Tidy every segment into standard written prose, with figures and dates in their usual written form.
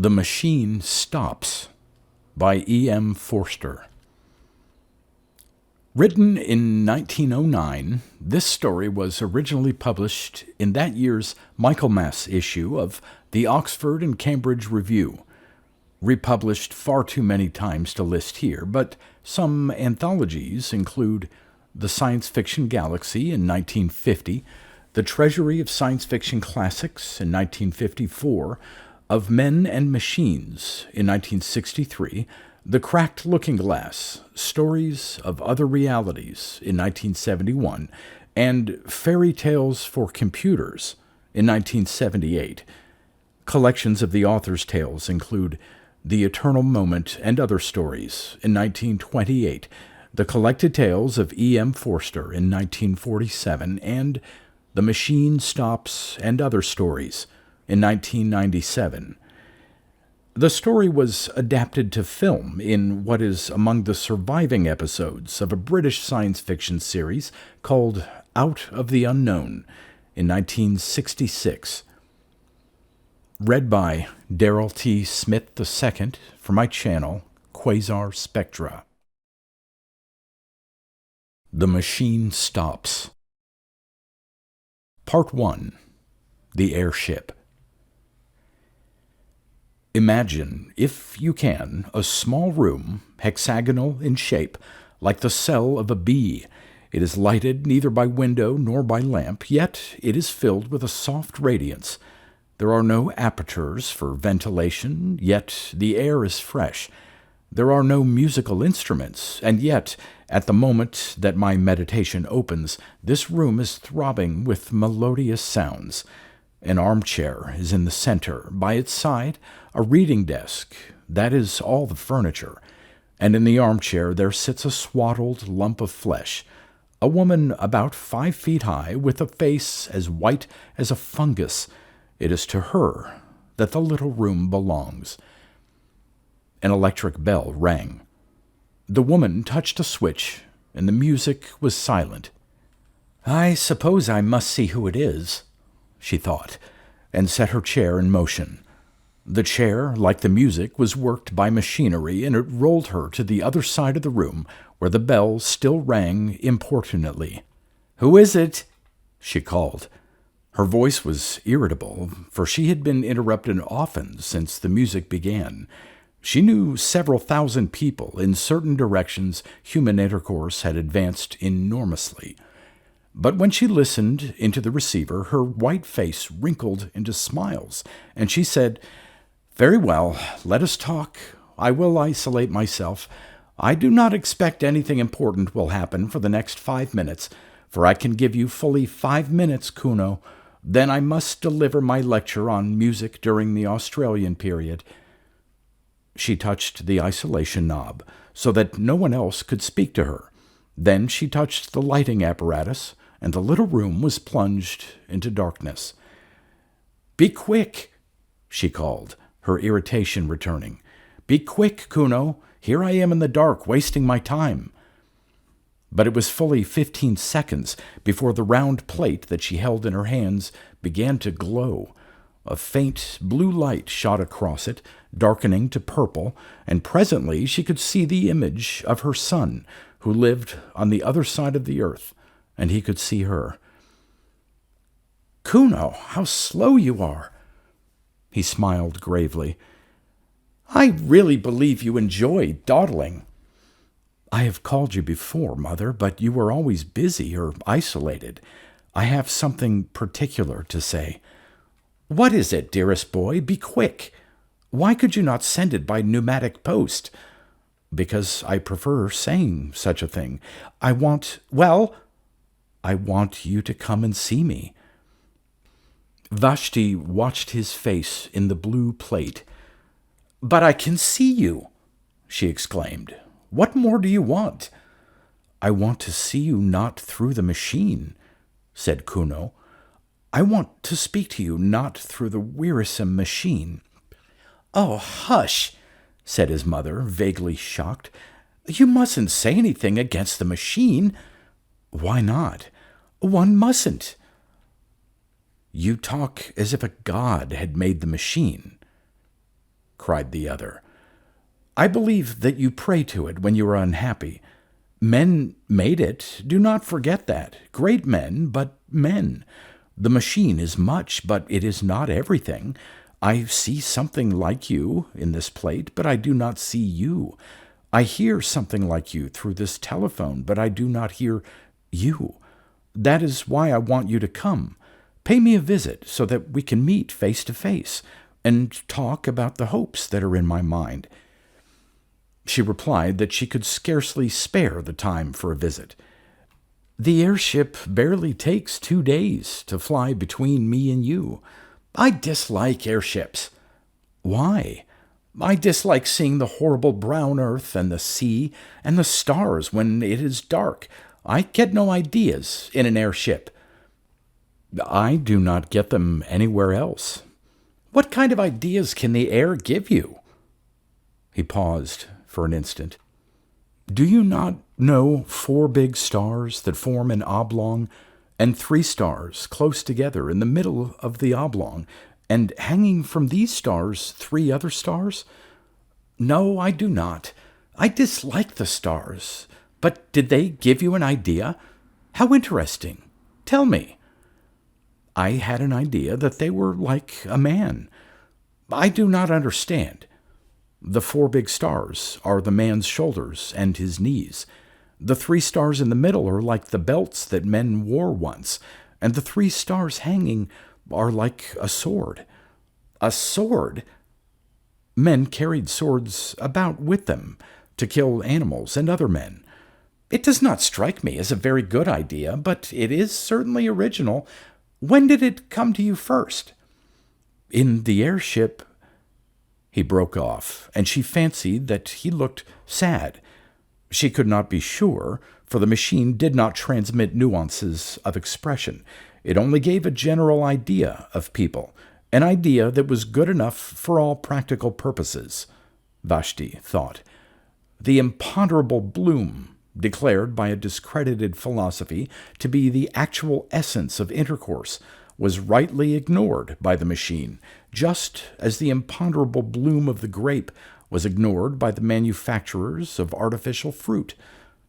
The Machine Stops by E.M. Forster. Written in 1909, this story was originally published in that year's Michaelmas issue of the Oxford and Cambridge Review, republished far too many times to list here, but some anthologies include The Science Fiction Galaxy in 1950, The Treasury of Science Fiction Classics in 1954, Of Men and Machines in 1963, The Cracked Looking Glass, Stories of Other Realities in 1971, and Fairy Tales for Computers in 1978. Collections of the author's tales include The Eternal Moment and Other Stories in 1928, The Collected Tales of E.M. Forster in 1947, and The Machine Stops and Other Stories in 1997. The story was adapted to film in what is among the surviving episodes of a British science fiction series called Out of the Unknown in 1966. Read by Darrell T. Smith II for my channel, Quasar Spectra. The Machine Stops. Part 1. The Airship. Imagine, if you can, a small room, hexagonal in shape, like the cell of a bee. It is lighted neither by window nor by lamp, yet it is filled with a soft radiance. There are no apertures for ventilation, yet the air is fresh. There are no musical instruments, and yet, at the moment that my meditation opens, this room is throbbing with melodious sounds. An armchair is in the center. By its side, a reading desk. That is all the furniture. And in the armchair there sits a swaddled lump of flesh. A woman about 5 feet high, with a face as white as a fungus. It is to her that the little room belongs. An electric bell rang. The woman touched a switch, and the music was silent. "I suppose I must see who it is," she thought, and set her chair in motion. The chair, like the music, was worked by machinery, and it rolled her to the other side of the room, where the bell still rang importunately. "Who is it?" she called. Her voice was irritable, for she had been interrupted often since the music began. She knew several thousand people. In certain directions, human intercourse had advanced enormously. But when she listened into the receiver, her white face wrinkled into smiles, and she said, "Very well, let us talk. I will isolate myself. I do not expect anything important will happen for the next 5 minutes, for I can give you fully 5 minutes, Kuno. Then I must deliver my lecture on music during the Australian period." She touched the isolation knob so that no one else could speak to her. Then she touched the lighting apparatus, and the little room was plunged into darkness. "Be quick," she called, her irritation returning. "Be quick, Kuno. Here I am in the dark, wasting my time." But it was fully 15 seconds before the round plate that she held in her hands began to glow. A faint blue light shot across it, darkening to purple, and presently she could see the image of her son, who lived on the other side of the earth, and he could see her. "Kuno, how slow you are!" He smiled gravely. "I really believe you enjoy dawdling." "I have called you before, Mother, but you were always busy or isolated. I have something particular to say." "What is it, dearest boy? Be quick. Why could you not send it by pneumatic post?" "Because I prefer saying such a thing. Well, I want you to come and see me." Vashti watched his face in the blue plate. "But I can see you," she exclaimed. "What more do you want?" "I want to see you not through the machine," said Kuno. "I want to speak to you not through the wearisome machine." "Oh, hush," said his mother, vaguely shocked. "You mustn't say anything against the machine." "Why not?" "One mustn't." "You talk as if a god had made the machine." cried the other. "I believe that you pray to it when you are unhappy. Men made it. Do not forget that. Great men, but men. The machine is much, but it is not everything. I see something like you in this plate, but I do not see you. I hear something like you through this telephone, but I do not hear you. That is why I want you to come. Pay me a visit so that we can meet face to face and talk about the hopes that are in my mind." She replied that she could scarcely spare the time for a visit. "The airship barely takes 2 days to fly between me and you. I dislike airships." "Why?" "I dislike seeing the horrible brown earth and the sea and the stars when it is dark. I get no ideas in an airship." "I do not get them anywhere else." "What kind of ideas can the air give you?" He paused for an instant. "Do you not know 4 big stars that form an oblong, and 3 stars close together in the middle of the oblong, and hanging from these stars 3 other stars?" "No, I do not. I dislike the stars. But did they give you an idea? How interesting. Tell me." "I had an idea that they were like a man." "I do not understand." "The 4 big stars are the man's shoulders and his knees. The 3 stars in the middle are like the belts that men wore once, and the 3 stars hanging are like a sword." "A sword?" "Men carried swords about with them to kill animals and other men." "It does not strike me as a very good idea, but it is certainly original. When did it come to you first?" "In the airship." He broke off, and she fancied that he looked sad. She could not be sure, for the machine did not transmit nuances of expression. It only gave a general idea of people, an idea that was good enough for all practical purposes, Vashti thought. The imponderable bloom, declared by a discredited philosophy to be the actual essence of intercourse, was rightly ignored by the machine, just as the imponderable bloom of the grape was ignored by the manufacturers of artificial fruit.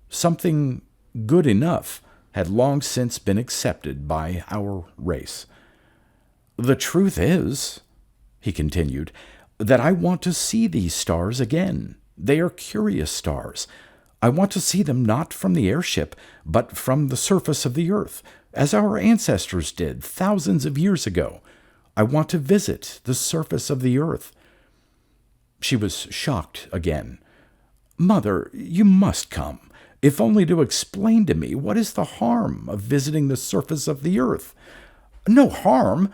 Something good enough had long since been accepted by our race. "The truth is," he continued, "that I want to see these stars again. They are curious stars. I want to see them not from the airship, but from the surface of the earth, as our ancestors did thousands of years ago. I want to visit the surface of the earth." She was shocked again. "Mother, you must come, if only to explain to me what is the harm of visiting the surface of the earth." "No harm,"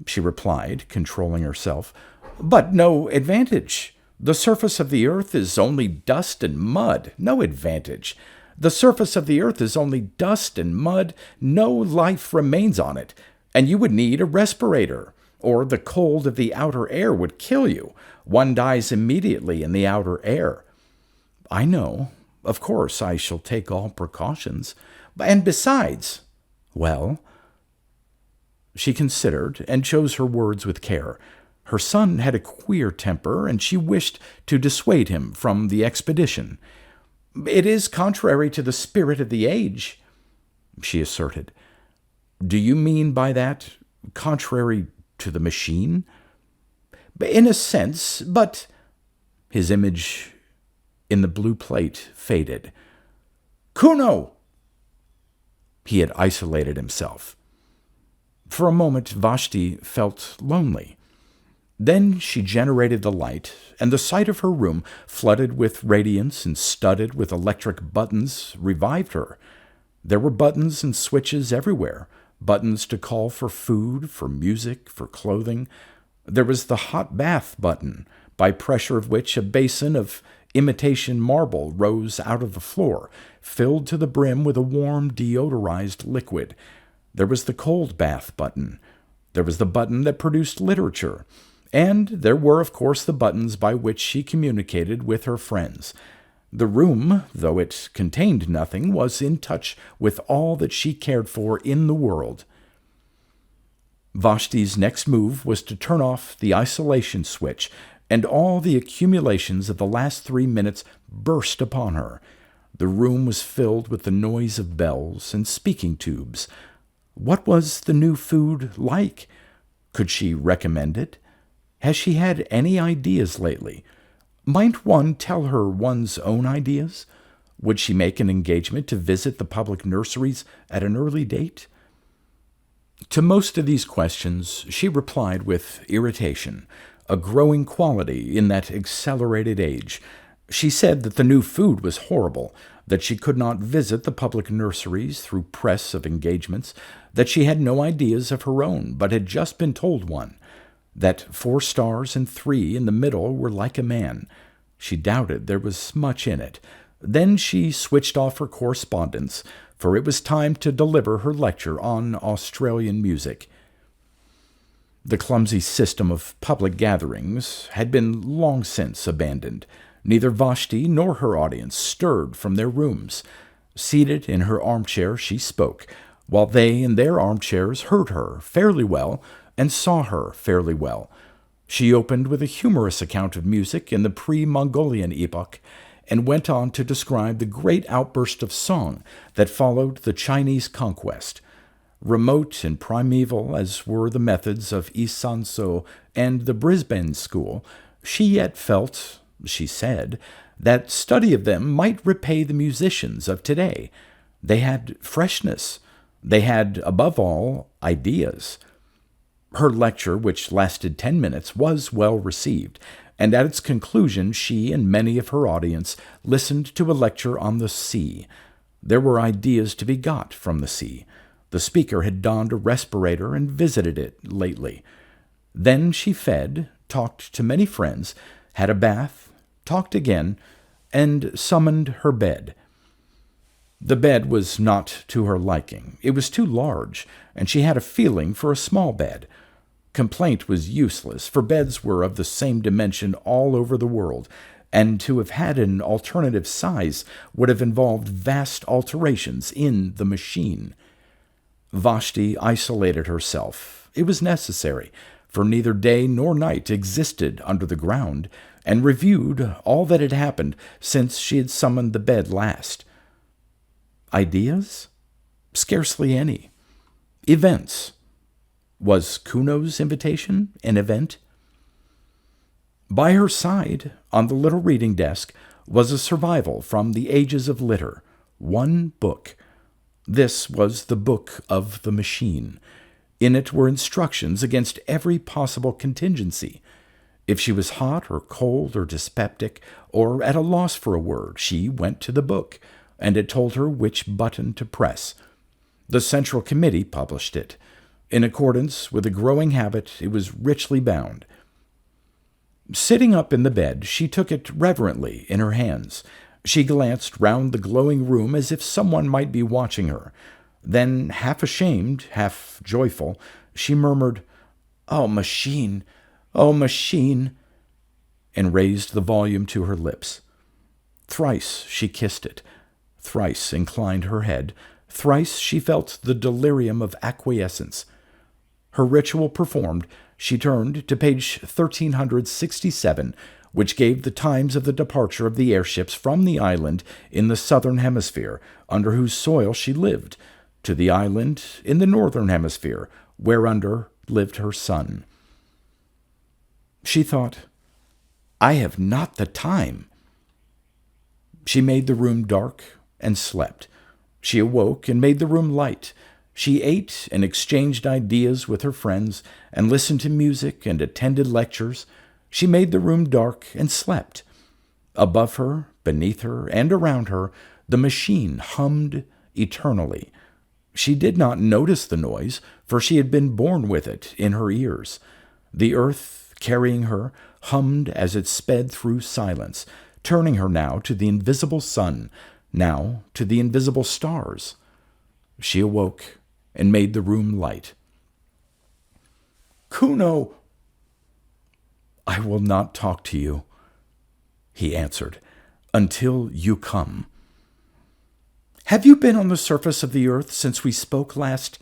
she replied, controlling herself, "but no advantage. The surface of the earth is only dust and mud, no advantage. The surface of the earth is only dust and mud, no life remains on it, and you would need a respirator, or the cold of the outer air would kill you. One dies immediately in the outer air." "I know. Of course, I shall take all precautions. And besides—" "Well?" She considered and chose her words with care. Her son had a queer temper, and she wished to dissuade him from the expedition. "It is contrary to the spirit of the age," she asserted. "Do you mean by that contrary to the machine?" "In a sense, but—" His image in the blue plate faded. "Kuno!" He had isolated himself. For a moment, Vashti felt lonely. Then she generated the light, and the sight of her room, flooded with radiance and studded with electric buttons, revived her. There were buttons and switches everywhere, buttons to call for food, for music, for clothing. There was the hot bath button, by pressure of which a basin of imitation marble rose out of the floor, filled to the brim with a warm, deodorized liquid. There was the cold bath button. There was the button that produced literature. And there were, of course, the buttons by which she communicated with her friends. The room, though it contained nothing, was in touch with all that she cared for in the world. Vashti's next move was to turn off the isolation switch and all the accumulations of the last 3 minutes burst upon her. The room was filled with the noise of bells and speaking tubes. What was the new food like? Could she recommend it? Has she had any ideas lately? Might one tell her one's own ideas? Would she make an engagement to visit the public nurseries at an early date? To most of these questions she replied with irritation, a growing quality in that accelerated age. She said that the new food was horrible, that she could not visit the public nurseries through press of engagements, that she had no ideas of her own, but had just been told one, that 4 stars and 3 in the middle were like a man. She doubted there was much in it. Then she switched off her correspondence, for it was time to deliver her lecture on Australian music. The clumsy system of public gatherings had been long since abandoned. Neither Vashti nor her audience stirred from their rooms. Seated in her armchair, she spoke, while they in their armchairs heard her fairly well and saw her fairly well. She opened with a humorous account of music in the pre-Mongolian epoch, and went on to describe the great outburst of song that followed the Chinese conquest. Remote and primeval as were the methods of Isanso and the Brisbane school, she yet felt, she said, that study of them might repay the musicians of today. They had freshness. They had, above all, ideas. Her lecture, which lasted 10 minutes, was well received, and at its conclusion she and many of her audience listened to a lecture on the sea. There were ideas to be got from the sea. The speaker had donned a respirator and visited it lately. Then she fed, talked to many friends, had a bath, talked again, and summoned her bed. The bed was not to her liking. It was too large, and she had a feeling for a small bed. Complaint was useless, for beds were of the same dimension all over the world, and to have had an alternative size would have involved vast alterations in the machine. Vashti isolated herself. It was necessary, for neither day nor night existed under the ground, and reviewed all that had happened since she had summoned the bed last. Ideas? Scarcely any. Events. Was Kuno's invitation an event? By her side, on the little reading desk, was a survival from the ages of litter, one book. This was the book of the machine. In it were instructions against every possible contingency. If she was hot or cold or dyspeptic, or at a loss for a word, she went to the book, and it told her which button to press. The Central Committee published it. In accordance with a growing habit, it was richly bound. Sitting up in the bed, she took it reverently in her hands. She glanced round the glowing room as if someone might be watching her. Then, half ashamed, half joyful, she murmured, "Oh, machine! Oh, machine!" and raised the volume to her lips. Thrice she kissed it. Thrice inclined her head. Thrice she felt the delirium of acquiescence. Her ritual performed, she turned to page 1367, which gave the times of the departure of the airships from the island in the southern hemisphere, under whose soil she lived, to the island in the northern hemisphere, whereunder lived her son. She thought, "I have not the time." She made the room dark and slept. She awoke and made the room light. She ate and exchanged ideas with her friends, and listened to music and attended lectures. She made the room dark and slept. Above her, beneath her, and around her, the machine hummed eternally. She did not notice the noise, for she had been born with it in her ears. The earth, carrying her, hummed as it sped through silence, turning her now to the invisible sun, now to the invisible stars. She awoke and made the room light. "Kuno!" "I will not talk to you," he answered, "until you come." "Have you been on the surface of the earth since we spoke last?"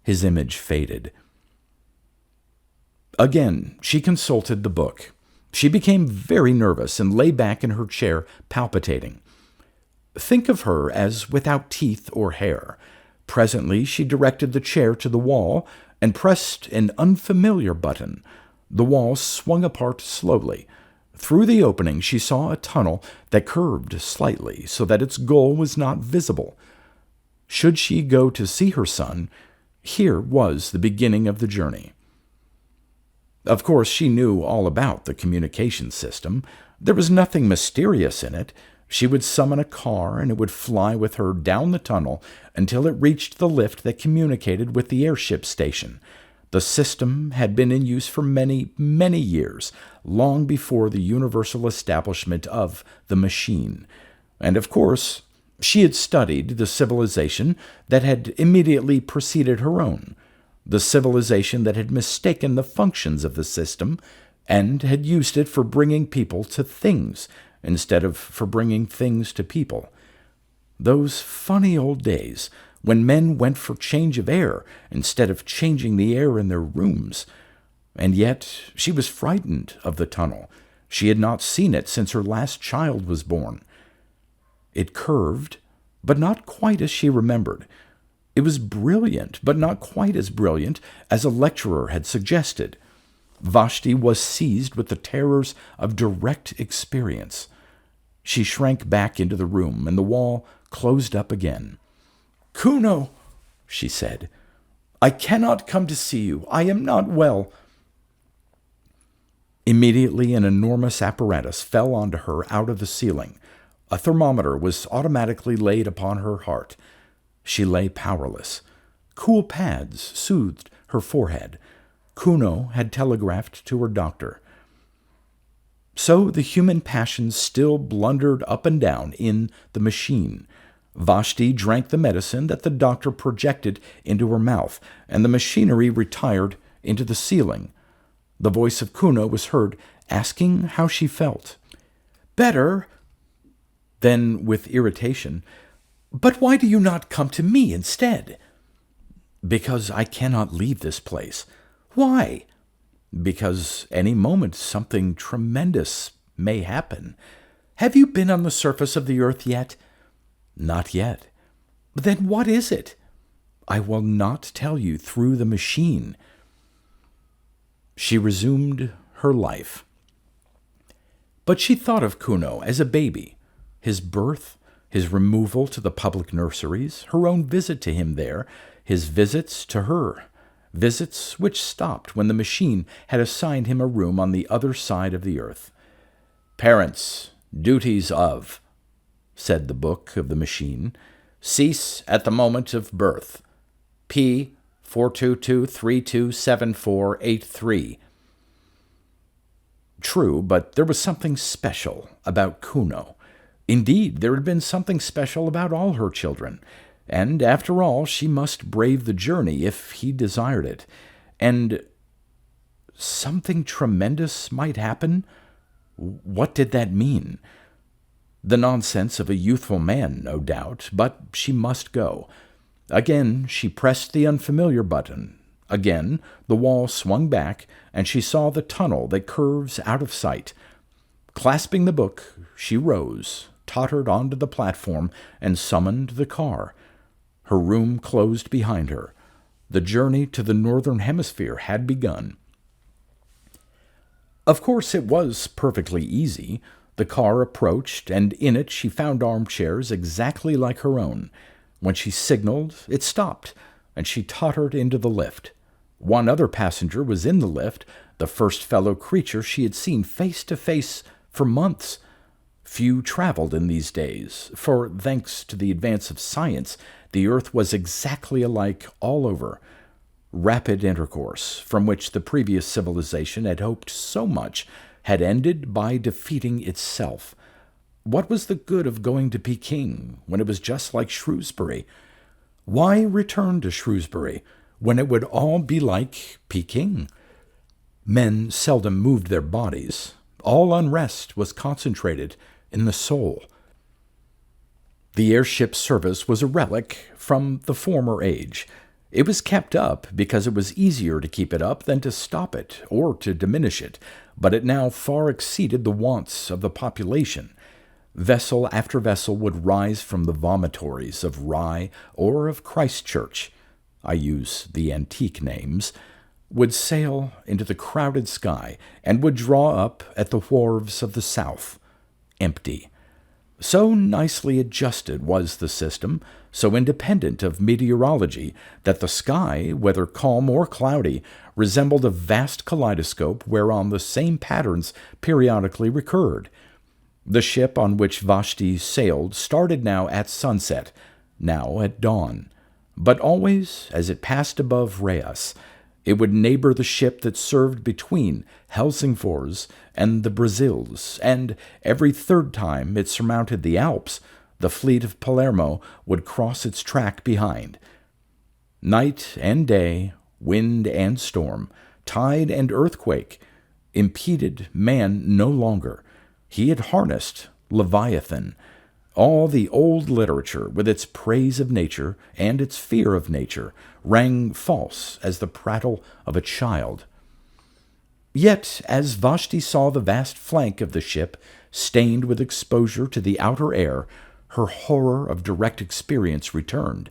His image faded. Again, she consulted the book. She became very nervous and lay back in her chair, palpitating. Think of her as without teeth or hair. Presently, she directed the chair to the wall and pressed an unfamiliar button. The wall swung apart slowly. Through the opening, she saw a tunnel that curved slightly so that its goal was not visible. Should she go to see her son, here was the beginning of the journey. Of course, she knew all about the communication system. There was nothing mysterious in it. She would summon a car, and it would fly with her down the tunnel until it reached the lift that communicated with the airship station. The system had been in use for many, many years, long before the universal establishment of the machine. And of course, she had studied the civilization that had immediately preceded her own, the civilization that had mistaken the functions of the system and had used it for bringing people to things instead of for bringing things to people. Those funny old days when men went for change of air instead of changing the air in their rooms. And yet she was frightened of the tunnel. She had not seen it since her last child was born. It curved, but not quite as she remembered. It was brilliant, but not quite as brilliant as a lecturer had suggested. Vashti was seized with the terrors of direct experience. She shrank back into the room, and the wall closed up again. "Kuno," she said, "I cannot come to see you. I am not well." Immediately, an enormous apparatus fell onto her out of the ceiling. A thermometer was automatically laid upon her heart. She lay powerless. Cool pads soothed her forehead. Kuno had telegraphed to her doctor. So the human passions still blundered up and down in the machine. Vashti drank the medicine that the doctor projected into her mouth, and the machinery retired into the ceiling. The voice of Kuno was heard asking how she felt. "Better." Then, with irritation, "But why do you not come to me instead?" "Because I cannot leave this place." "Why?" "Because any moment something tremendous may happen." "Have you been on the surface of the earth yet?" "Not yet." "Then what is it?" "I will not tell you through the machine." She resumed her life. But she thought of Kuno as a baby, his birth, his removal to the public nurseries, her own visit to him there, his visits to her, visits which stopped when the machine had assigned him a room on the other side of the earth. "Parents, duties of," said the book of the machine, "cease at the moment of birth. P 422327483. True, but there was something special about Kuno. Indeed, there had been something special about all her children, and after all, she must brave the journey if he desired it. And something tremendous might happen? What did that mean? The nonsense of a youthful man, no doubt, but she must go. Again she pressed the unfamiliar button. Again the wall swung back, and she saw the tunnel that curves out of sight. Clasping the book, she rose, tottered onto the platform, and summoned the car. Her room closed behind her. The journey to the northern hemisphere had begun. Of course, it was perfectly easy. The car approached, and in it she found armchairs exactly like her own. When she signaled, it stopped, and she tottered into the lift. One other passenger was in the lift, the first fellow creature she had seen face to face for months. Few traveled in these days, for, thanks to the advance of science, the earth was exactly alike all over. Rapid intercourse, from which the previous civilization had hoped so much, had ended by defeating itself. What was the good of going to Peking when it was just like Shrewsbury? Why return to Shrewsbury when it would all be like Peking? Men seldom moved their bodies. All unrest was concentrated in the soul. The airship service was a relic from the former age. It was kept up because it was easier to keep it up than to stop it or to diminish it, but it now far exceeded the wants of the population. Vessel after vessel would rise from the vomitories of Rye or of Christchurch, I use the antique names, would sail into the crowded sky and would draw up at the wharves of the south, empty. So nicely adjusted was the system, so independent of meteorology, that the sky, whether calm or cloudy, resembled a vast kaleidoscope whereon the same patterns periodically recurred. The ship on which Vashti sailed started now at sunset, now at dawn, but always, as it passed above Rheas, it would neighbor the ship that served between Helsingfors and the Brazils, and every third time it surmounted the Alps, the fleet of Palermo would cross its track behind. Night and day, wind and storm, tide and earthquake, impeded man no longer. He had harnessed Leviathan. All the old literature, with its praise of nature and its fear of nature, rang false as the prattle of a child. Yet, as Vashti saw the vast flank of the ship stained with exposure to the outer air, her horror of direct experience returned.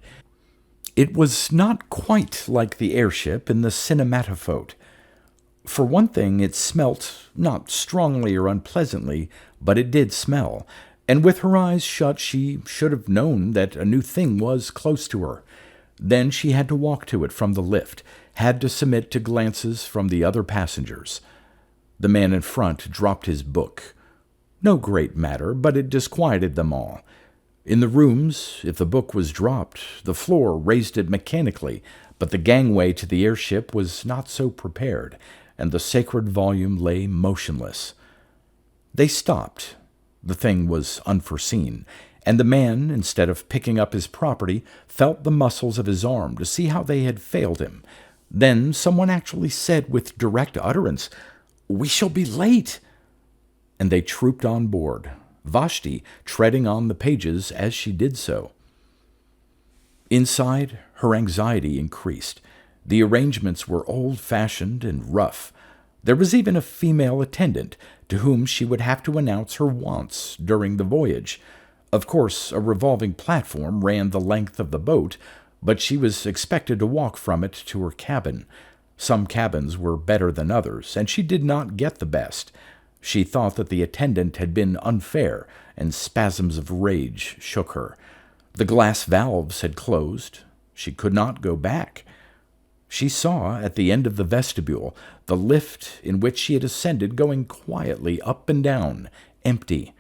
It was not quite like the airship in the cinematophote. For one thing, it smelt, not strongly or unpleasantly, but it did smell, and with her eyes shut she should have known that a new thing was close to her. Then she had to walk to it from the lift, had to submit to glances from the other passengers. The man in front dropped his book. No great matter, but it disquieted them all. In the rooms, if the book was dropped, the floor raised it mechanically, but the gangway to the airship was not so prepared, and the sacred volume lay motionless. They stopped. The thing was unforeseen, and the man, instead of picking up his property, felt the muscles of his arm to see how they had failed him. Then someone actually said with direct utterance, "We shall be late," and they trooped on board, Vashti treading on the pages as she did so. Inside, her anxiety increased. The arrangements were old-fashioned and rough. There was even a female attendant to whom she would have to announce her wants during the voyage. Of course, a revolving platform ran the length of the boat, but she was expected to walk from it to her cabin. Some cabins were better than others, and she did not get the best. She thought that the attendant had been unfair, and spasms of rage shook her. The glass valves had closed. She could not go back. She saw, at the end of the vestibule, the lift in which she had ascended going quietly up and down, empty.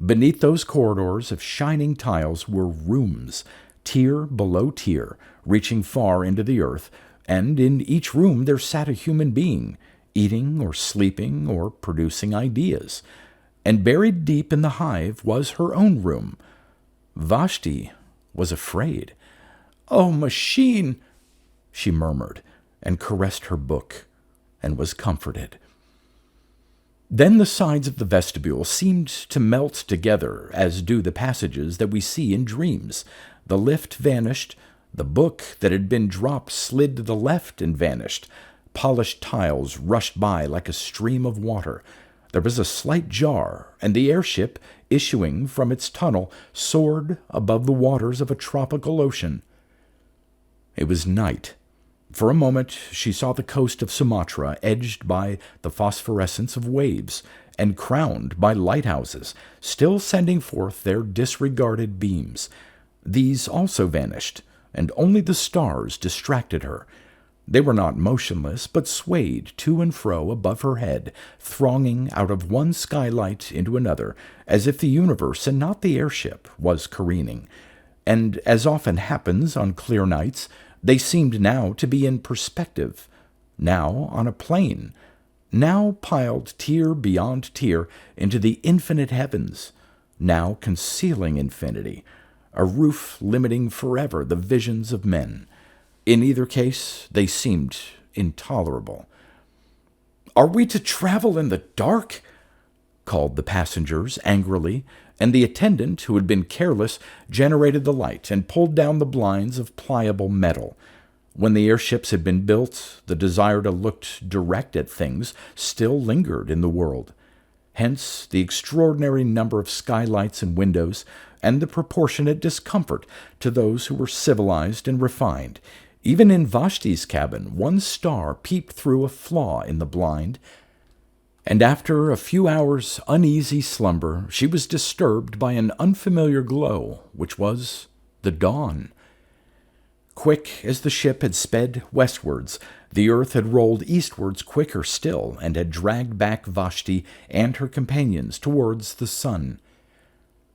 Beneath those corridors of shining tiles were rooms, tier below tier, reaching far into the earth, and in each room there sat a human being, eating or sleeping or producing ideas. And buried deep in the hive was her own room. Vashti was afraid. "Oh, machine!" she murmured, and caressed her book, and was comforted. Then the sides of the vestibule seemed to melt together, as do the passages that we see in dreams. The lift vanished. The book that had been dropped slid to the left and vanished. Polished tiles rushed by like a stream of water. There was a slight jar, and the airship, issuing from its tunnel, soared above the waters of a tropical ocean. It was night. For a moment she saw the coast of Sumatra edged by the phosphorescence of waves, and crowned by lighthouses, still sending forth their disregarded beams. These also vanished, and only the stars distracted her. They were not motionless, but swayed to and fro above her head, thronging out of one skylight into another, as if the universe and not the airship was careening. And, as often happens on clear nights, they seemed now to be in perspective, now on a plane, now piled tier beyond tier into the infinite heavens, now concealing infinity, a roof limiting forever the visions of men. In either case, they seemed intolerable. "Are we to travel in the dark?" called the passengers angrily, and the attendant, who had been careless, generated the light and pulled down the blinds of pliable metal. When the airships had been built, the desire to look direct at things still lingered in the world. Hence the extraordinary number of skylights and windows, and the proportionate discomfort to those who were civilized and refined. Even in Vashti's cabin, one star peeped through a flaw in the blind, and after a few hours' uneasy slumber, she was disturbed by an unfamiliar glow, which was the dawn. Quick as the ship had sped westwards, the earth had rolled eastwards quicker still, and had dragged back Vashti and her companions towards the sun.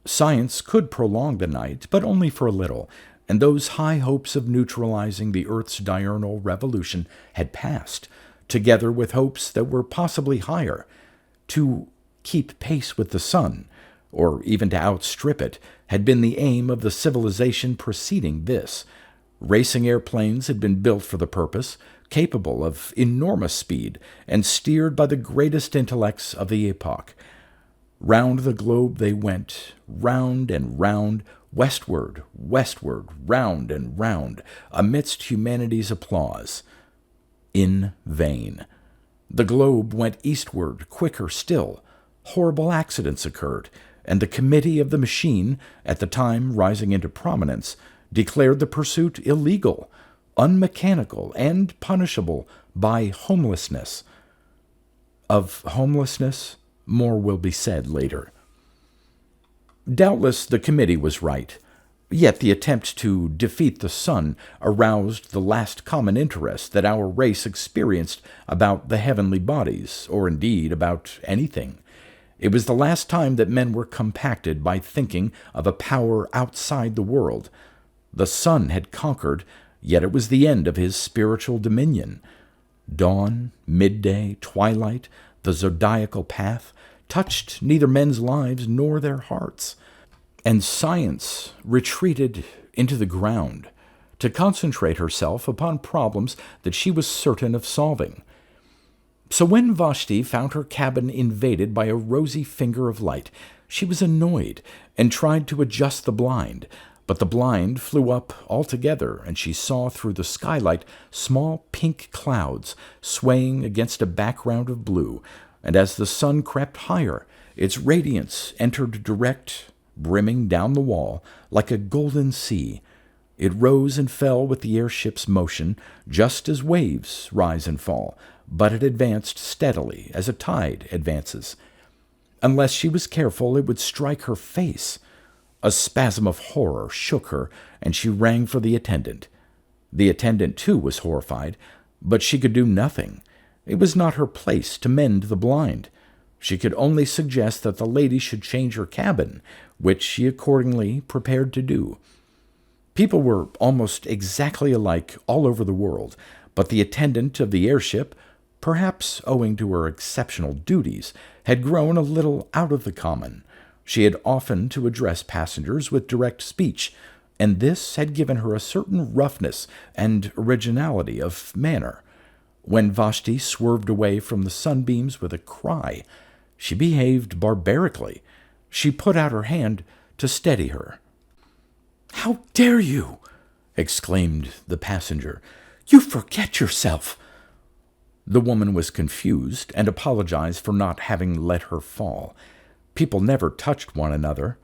Science could prolong the night, but only for a little, and those high hopes of neutralizing the earth's diurnal revolution had passed, together with hopes that were possibly higher. To keep pace with the sun, or even to outstrip it, had been the aim of the civilization preceding this. Racing airplanes had been built for the purpose, capable of enormous speed, and steered by the greatest intellects of the epoch. Round the globe they went, round and round, westward, westward, round and round, amidst humanity's applause. In vain. The globe went eastward quicker still. Horrible accidents occurred, and the committee of the machine, at the time rising into prominence, declared the pursuit illegal, unmechanical, and punishable by homelessness. Of homelessness, more will be said later. Doubtless the committee was right, yet the attempt to defeat the sun aroused the last common interest that our race experienced about the heavenly bodies, or indeed about anything. It was the last time that men were compacted by thinking of a power outside the world. The sun had conquered, yet it was the end of his spiritual dominion. Dawn, midday, twilight, the zodiacal path, touched neither men's lives nor their hearts, and science retreated into the ground to concentrate herself upon problems that she was certain of solving. So when Vashti found her cabin invaded by a rosy finger of light, she was annoyed and tried to adjust the blind, but the blind flew up altogether, and she saw through the skylight small pink clouds swaying against a background of blue, and as the sun crept higher, its radiance entered direct, brimming down the wall like a golden sea. It rose and fell with the airship's motion, just as waves rise and fall, but it advanced steadily as a tide advances. Unless she was careful, it would strike her face. A spasm of horror shook her, and she rang for the attendant. The attendant, too, was horrified, but she could do nothing. It was not her place to mend the blind. She could only suggest that the lady should change her cabin, which she accordingly prepared to do. People were almost exactly alike all over the world, but the attendant of the airship, perhaps owing to her exceptional duties, had grown a little out of the common. She had often to address passengers with direct speech, and this had given her a certain roughness and originality of manner. When Vashti swerved away from the sunbeams with a cry, she behaved barbarically. She put out her hand to steady her. "How dare you!" exclaimed the passenger. "You forget yourself." The woman was confused and apologized for not having let her fall. People never touched one another.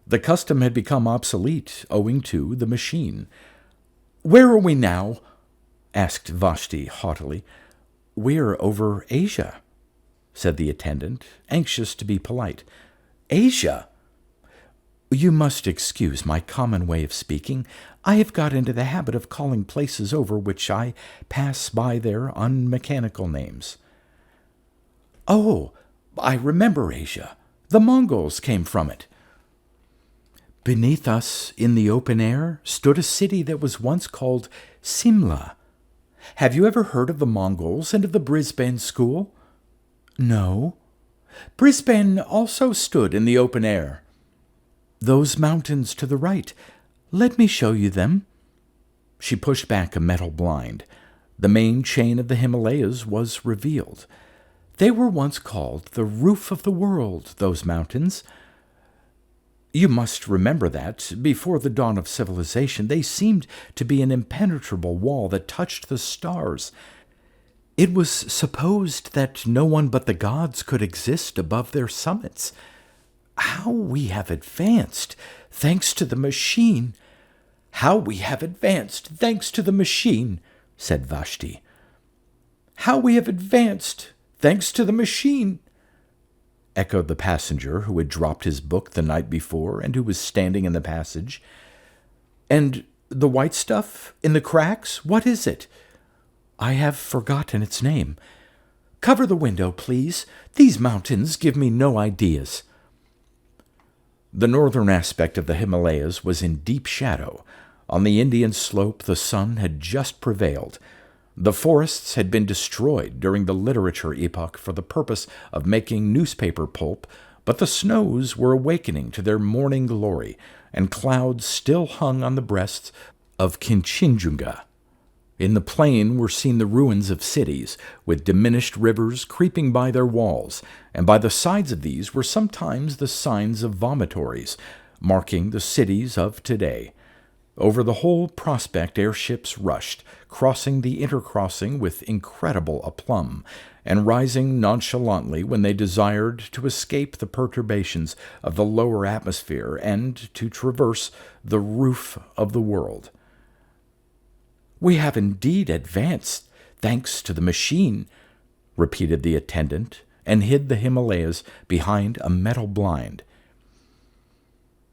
The custom had become obsolete owing to the machine. "Where are we now?" asked Vashti haughtily. "We're over Asia," said the attendant, anxious to be polite. "Asia?" "You must excuse my common way of speaking. I have got into the habit of calling places over which I pass by their unmechanical names." "Oh, I remember Asia. The Mongols came from it." "Beneath us, in the open air, stood a city that was once called Simla. Have you ever heard of the Mongols and of the Brisbane school?" "No." "Brisbane also stood in the open air." "Those mountains to the right. Let me show you them." She pushed back a metal blind. The main chain of the Himalayas was revealed. They were once called the roof of the world, those mountains. You must remember that, before the dawn of civilization, they seemed to be an impenetrable wall that touched the stars. It was supposed that no one but the gods could exist above their summits. How we have advanced, thanks to the machine! How we have advanced, thanks to the machine, said Vashti. How we have advanced, thanks to the machine, echoed the passenger who had dropped his book the night before and who was standing in the passage. And the white stuff in the cracks, what is it? I have forgotten its name. Cover the window, please. These mountains give me no ideas. The northern aspect of the Himalayas was in deep shadow. On the Indian slope the sun had just prevailed. The forests had been destroyed during the literature epoch for the purpose of making newspaper pulp, but the snows were awakening to their morning glory, and clouds still hung on the breasts of Kinchinjunga. In the plain were seen the ruins of cities, with diminished rivers creeping by their walls, and by the sides of these were sometimes the signs of vomitories, marking the cities of today. Over the whole prospect airships rushed, crossing the intercrossing with incredible aplomb, and rising nonchalantly when they desired to escape the perturbations of the lower atmosphere and to traverse the roof of the world. We have indeed advanced, thanks to the machine, repeated the attendant, and hid the Himalayas behind a metal blind.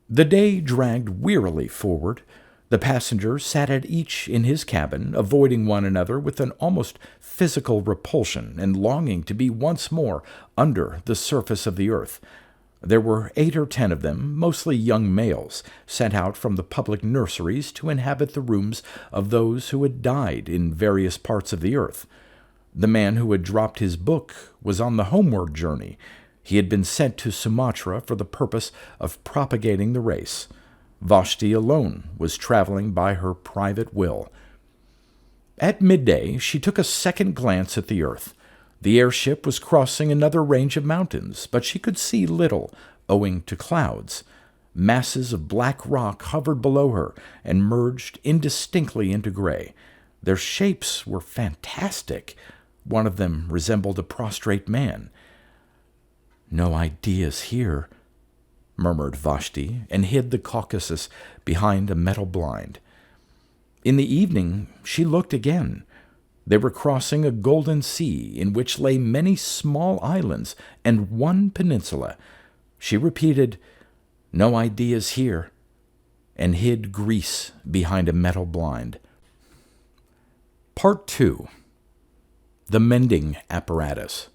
The day dragged wearily forward. The passengers sat at each in his cabin, avoiding one another with an almost physical repulsion and longing to be once more under the surface of the earth. There were 8 or 10 of them, mostly young males, sent out from the public nurseries to inhabit the rooms of those who had died in various parts of the earth. The man who had dropped his book was on the homeward journey. He had been sent to Sumatra for the purpose of propagating the race. Vashti alone was traveling by her private will. At midday, she took a second glance at the earth. The airship was crossing another range of mountains, but she could see little, owing to clouds. Masses of black rock hovered below her and merged indistinctly into gray. Their shapes were fantastic. One of them resembled a prostrate man. No ideas here, murmured Vashti, and hid the Caucasus behind a metal blind. In the evening she looked again. They were crossing a golden sea in which lay many small islands and one peninsula. She repeated, "No ideas here," and hid Greece behind a metal blind. Part 2. The Mending Apparatus.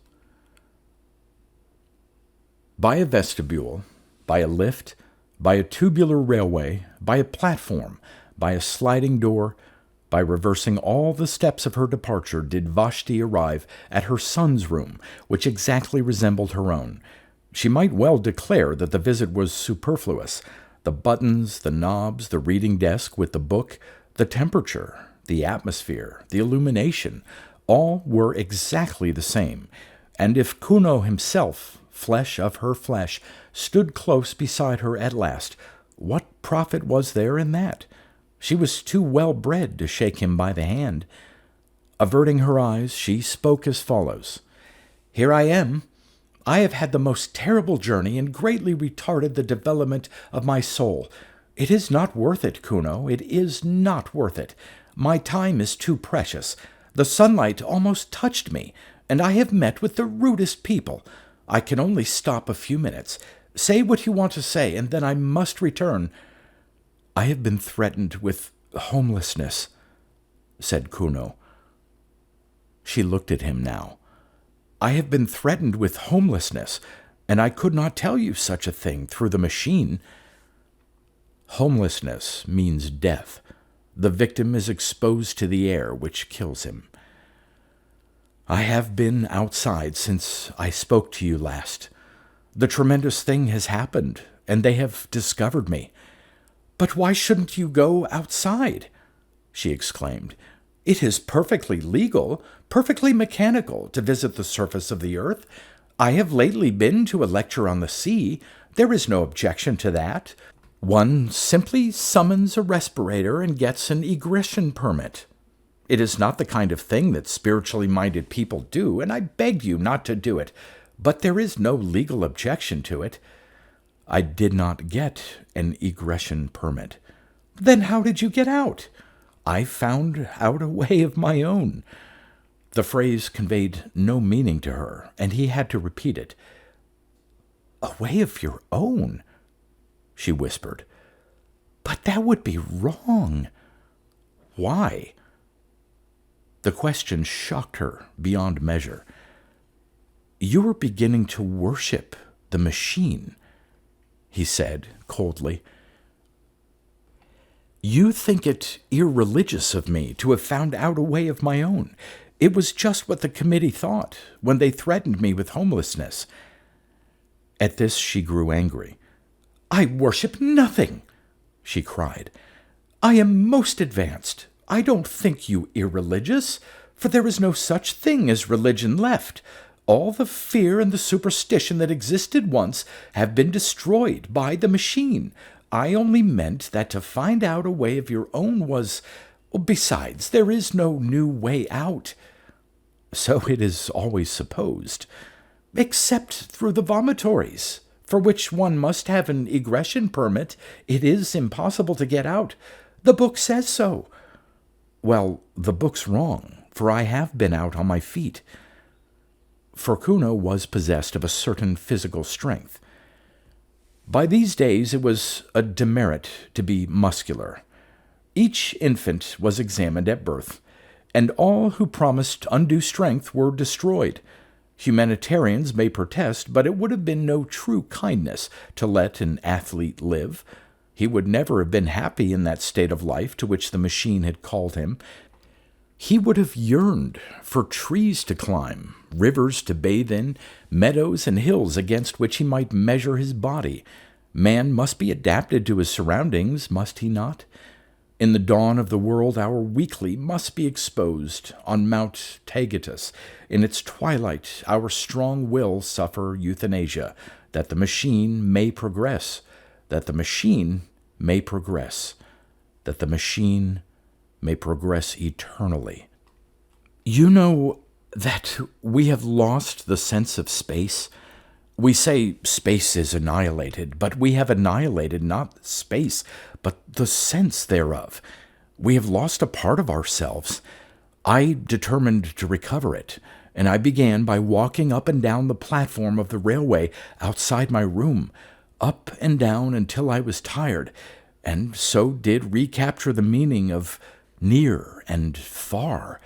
By a vestibule, by a lift, by a tubular railway, by a platform, by a sliding door, by reversing all the steps of her departure, did Vashti arrive at her son's room, which exactly resembled her own. She might well declare that the visit was superfluous. The buttons, the knobs, the reading desk with the book, the temperature, the atmosphere, the illumination, all were exactly the same, and if Kuno himself, flesh of her flesh, stood close beside her at last, what profit was there in that? She was too well bred to shake him by the hand. Averting her eyes, she spoke as follows. "Here I am. I have had the most terrible journey and greatly retarded the development of my soul. It is not worth it, Kuno. It is not worth it. My time is too precious. The sunlight almost touched me, and I have met with the rudest people. I can only stop a few minutes. Say what you want to say, and then I must return." "I have been threatened with homelessness," said Kuno. She looked at him now. "I have been threatened with homelessness, and I could not tell you such a thing through the machine." Homelessness means death. The victim is exposed to the air, which kills him. "I have been outside since I spoke to you last. The tremendous thing has happened, and they have discovered me." "But why shouldn't you go outside?" she exclaimed. "It is perfectly legal, perfectly mechanical to visit the surface of the earth. I have lately been to a lecture on the sea. There is no objection to that. One simply summons a respirator and gets an egression permit. It is not the kind of thing that spiritually minded people do, and I beg you not to do it, but there is no legal objection to it. I did not get an egression permit. Then how did you get out? I found out a way of my own. The phrase conveyed no meaning to her, and he had to repeat it. A way of your own, she whispered. But that would be wrong. Why? The question shocked her beyond measure. You are beginning to worship the machine, he said coldly. You think it irreligious of me to have found out a way of my own. It was just what the committee thought when they threatened me with homelessness. At this she grew angry. I worship nothing, she cried. I am most advanced. I don't think you irreligious, for there is no such thing as religion left. All the fear and the superstition that existed once have been destroyed by the machine. I only meant that to find out a way of your own was... Besides, there is no new way out. So it is always supposed. Except through the vomitories, for which one must have an egression permit. It is impossible to get out. The book says so. Well, the book's wrong, for I have been out on my feet. For Kuno was possessed of a certain physical strength. By these days it was a demerit to be muscular. Each infant was examined at birth, and all who promised undue strength were destroyed. Humanitarians may protest, but it would have been no true kindness to let an athlete live. He would never have been happy in that state of life to which the machine had called him. He would have yearned for trees to climb, rivers to bathe in, meadows and hills against which he might measure his body. Man must be adapted to his surroundings, must he not? In the dawn of the world our weakly must be exposed on Mount Taygetus. In its twilight our strong will suffer euthanasia, that the machine may progress, that the machine may progress, that the machine may progress eternally. You know that we have lost the sense of space. We say space is annihilated, but we have annihilated not space, but the sense thereof. We have lost a part of ourselves. I determined to recover it, and I began by walking up and down the platform of the railway outside my room, up and down until I was tired, and so did recapture the meaning of near and far.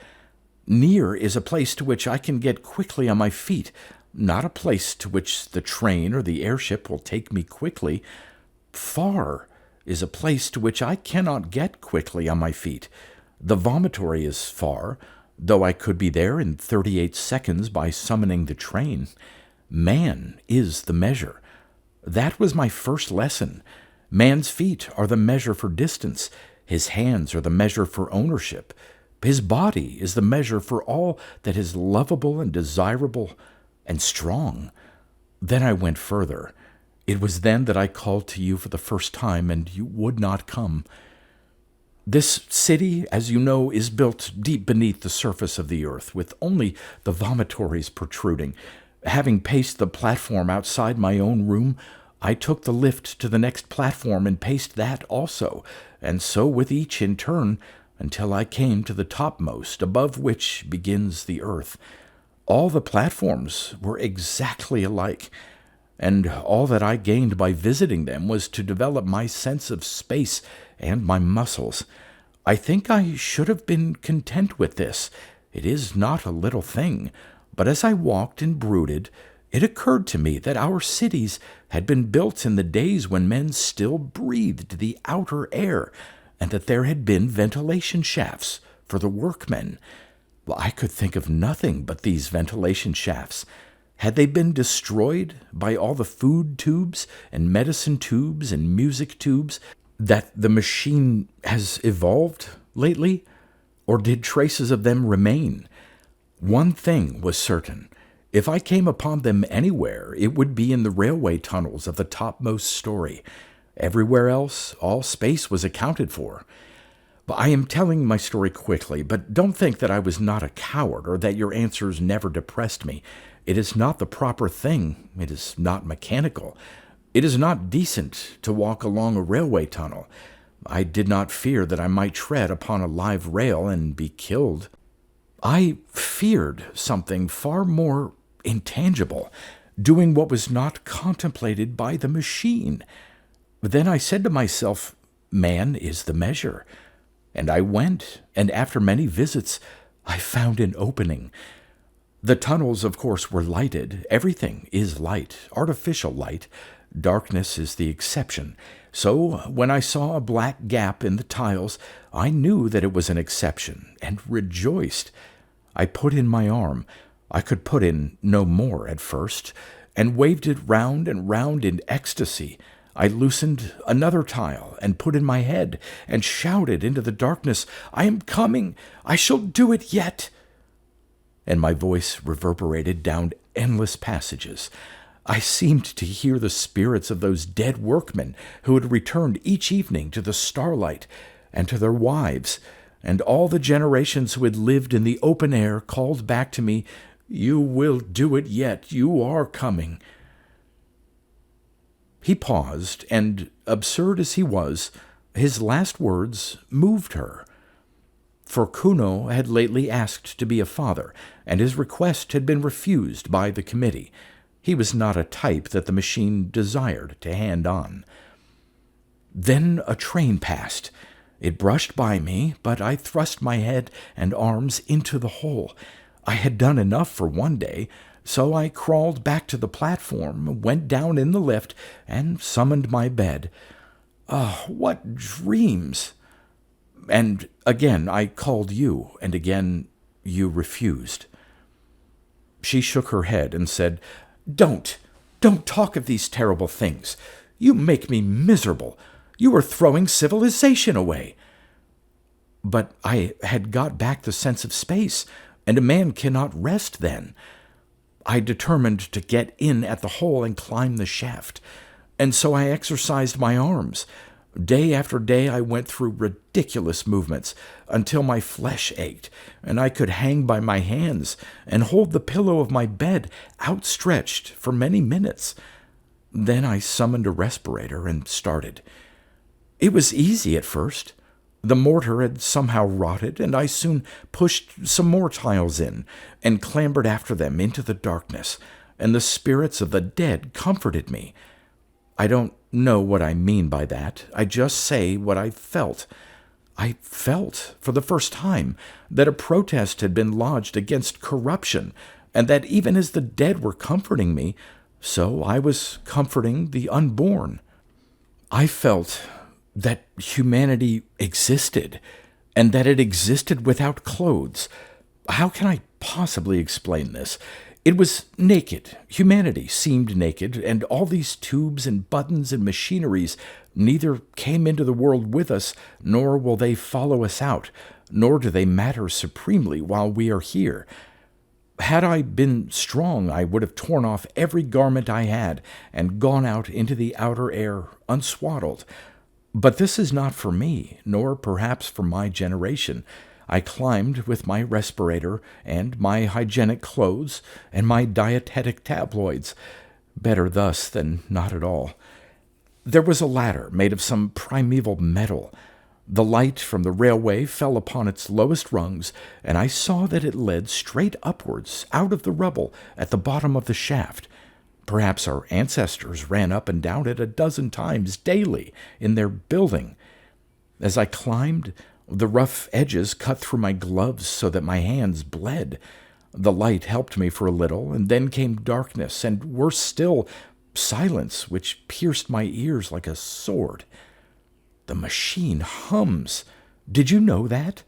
Near is a place to which I can get quickly on my feet, not a place to which the train or the airship will take me quickly. Far is a place to which I cannot get quickly on my feet. The vomitory is far, though I could be there in 38 seconds by summoning the train. Man is the measure. That was my first lesson. Man's feet are the measure for distance. His hands are the measure for ownership. His body is the measure for all that is lovable and desirable and strong. Then I went further. It was then that I called to you for the first time, and you would not come. This city, as you know, is built deep beneath the surface of the earth, with only the vomitories protruding. Having paced the platform outside my own room, I took the lift to the next platform and paced that also, and so with each in turn, until I came to the topmost, above which begins the earth. All the platforms were exactly alike, and all that I gained by visiting them was to develop my sense of space and my muscles. I think I should have been content with this. It is not a little thing, but as I walked and brooded, it occurred to me that our cities had been built in the days when men still breathed the outer air, and that there had been ventilation shafts for the workmen. Well, I could think of nothing but these ventilation shafts. Had they been destroyed by all the food tubes and medicine tubes and music tubes that the machine has evolved lately? Or did traces of them remain? One thing was certain. If I came upon them anywhere, it would be in the railway tunnels of the topmost story. Everywhere else, all space was accounted for. But I am telling my story quickly, but don't think that I was not a coward or that your answers never depressed me. It is not the proper thing. It is not mechanical. It is not decent to walk along a railway tunnel. I did not fear that I might tread upon a live rail and be killed. I feared something far more intangible, doing what was not contemplated by the machine. Then I said to myself, man is the measure. And I went, and after many visits, I found an opening. The tunnels, of course, were lighted. Everything is light, artificial light. Darkness is the exception. So when I saw a black gap in the tiles, I knew that it was an exception, and rejoiced. I put in my arm. I could put in no more at first, and waved it round and round in ecstasy. I loosened another tile and put in my head and shouted into the darkness, I am coming! I shall do it yet! And my voice reverberated down endless passages. I seemed to hear the spirits of those dead workmen who had returned each evening to the starlight, and to their wives, and all the generations who had lived in the open air called back to me, You will do it yet, you are coming. He paused, and, absurd as he was, his last words moved her. For Kuno had lately asked to be a father, and his request had been refused by the committee. He was not a type that the machine desired to hand on. Then a train passed. It brushed by me, but I thrust my head and arms into the hole. I had done enough for one day, so I crawled back to the platform, went down in the lift, and summoned my bed. Ah, what dreams! And again I called you, and again you refused. She shook her head and said, Don't talk of these terrible things. You make me miserable. You are throwing civilization away. But I had got back the sense of space, and a man cannot rest then. I determined to get in at the hole and climb the shaft, and so I exercised my arms. Day after day I went through ridiculous movements until my flesh ached, and I could hang by my hands and hold the pillow of my bed outstretched for many minutes. Then I summoned a respirator and started. It was easy at first. The mortar had somehow rotted, and I soon pushed some more tiles in and clambered after them into the darkness, and the spirits of the dead comforted me. I don't know what I mean by that. I just say what I felt. I felt, for the first time, that a protest had been lodged against corruption, and that even as the dead were comforting me, so I was comforting the unborn. I felt that humanity existed, and that it existed without clothes. How can I possibly explain this? It was naked. Humanity seemed naked, and all these tubes and buttons and machineries neither came into the world with us, nor will they follow us out, nor do they matter supremely while we are here. Had I been strong, I would have torn off every garment I had and gone out into the outer air unswaddled. But this is not for me, nor perhaps for my generation. I climbed with my respirator and my hygienic clothes and my dietetic tabloids. Better thus than not at all. There was a ladder made of some primeval metal. The light from the railway fell upon its lowest rungs, and I saw that it led straight upwards out of the rubble at the bottom of the shaft. Perhaps our ancestors ran up and down it a dozen times daily in their building. As I climbed, the rough edges cut through my gloves so that my hands bled. The light helped me for a little, and then came darkness, and worse still, silence, which pierced my ears like a sword. The machine hums. Did you know that?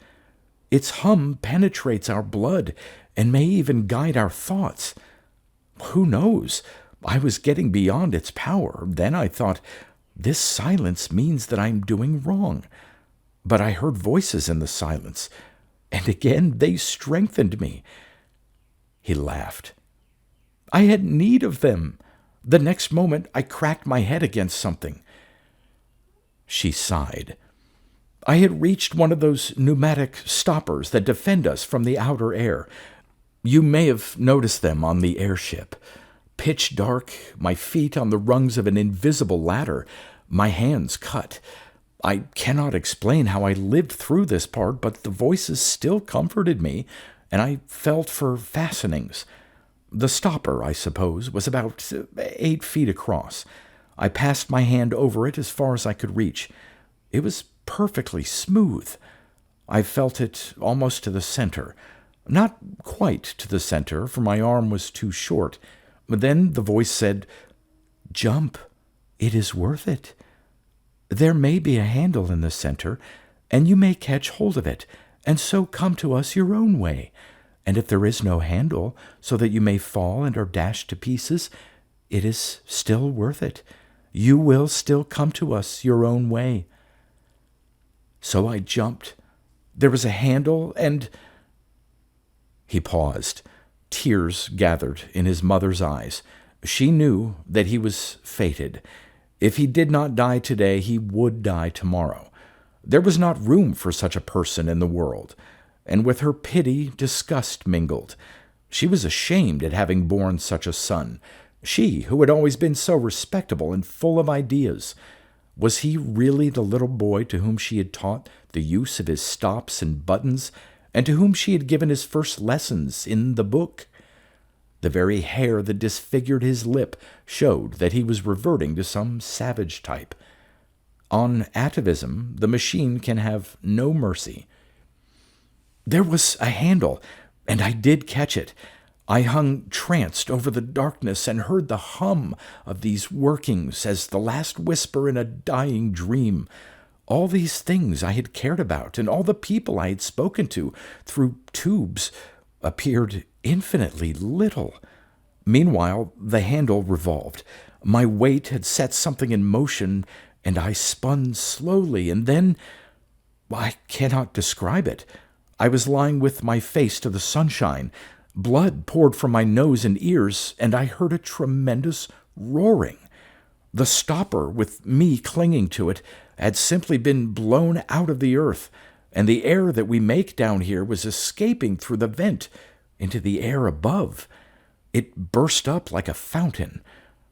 Its hum penetrates our blood and may even guide our thoughts. Who knows? I was getting beyond its power. Then I thought, this silence means that I'm doing wrong. But I heard voices in the silence, and again they strengthened me. He laughed. I had need of them. The next moment I cracked my head against something. She sighed. I had reached one of those pneumatic stoppers that defend us from the outer air. You may have noticed them on the airship. Pitch dark, my feet on the rungs of an invisible ladder, my hands cut. I cannot explain how I lived through this part, but the voices still comforted me, and I felt for fastenings. The stopper, I suppose, was about 8 feet across. I passed my hand over it as far as I could reach. It was perfectly smooth. I felt it almost to the center. Not quite to the center, for my arm was too short. But then the voice said, "Jump. It is worth it. There may be a handle in the center, and you may catch hold of it, and so come to us your own way. And if there is no handle, so that you may fall and are dashed to pieces, it is still worth it. You will still come to us your own way." So I jumped. There was a handle, and... He paused. Tears gathered in his mother's eyes. She knew that he was fated. If he did not die today, he would die tomorrow. There was not room for such a person in the world, and with her pity, disgust mingled. She was ashamed at having borne such a son. She, who had always been so respectable and full of ideas. Was he really the little boy to whom she had taught the use of his stops and buttons, and to whom she had given his first lessons in the book? The very hair that disfigured his lip showed that he was reverting to some savage type. On atavism, the machine can have no mercy. There was a handle, and I did catch it. I hung tranced over the darkness and heard the hum of these workings as the last whisper in a dying dream. All these things I had cared about, and all the people I had spoken to through tubes, appeared infinitely little. Meanwhile, the handle revolved. My weight had set something in motion, and I spun slowly, and then... I cannot describe it. I was lying with my face to the sunshine. Blood poured from my nose and ears, and I heard a tremendous roaring. The stopper, with me clinging to it, had simply been blown out of the earth, and the air that we make down here was escaping through the vent into the air above. It burst up like a fountain.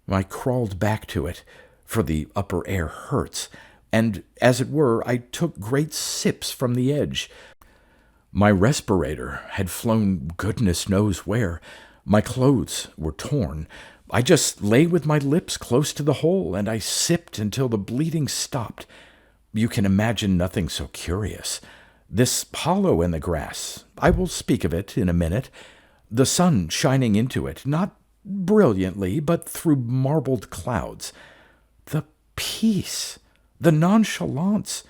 I crawled back to it, for the upper air hurts, and, as it were, I took great sips from the edge. My respirator had flown goodness knows where. My clothes were torn. I just lay with my lips close to the hole, and I sipped until the bleeding stopped. You can imagine nothing so curious. This hollow in the grass, I will speak of it in a minute. The sun shining into it, not brilliantly, but through marbled clouds. The peace, the nonchalance,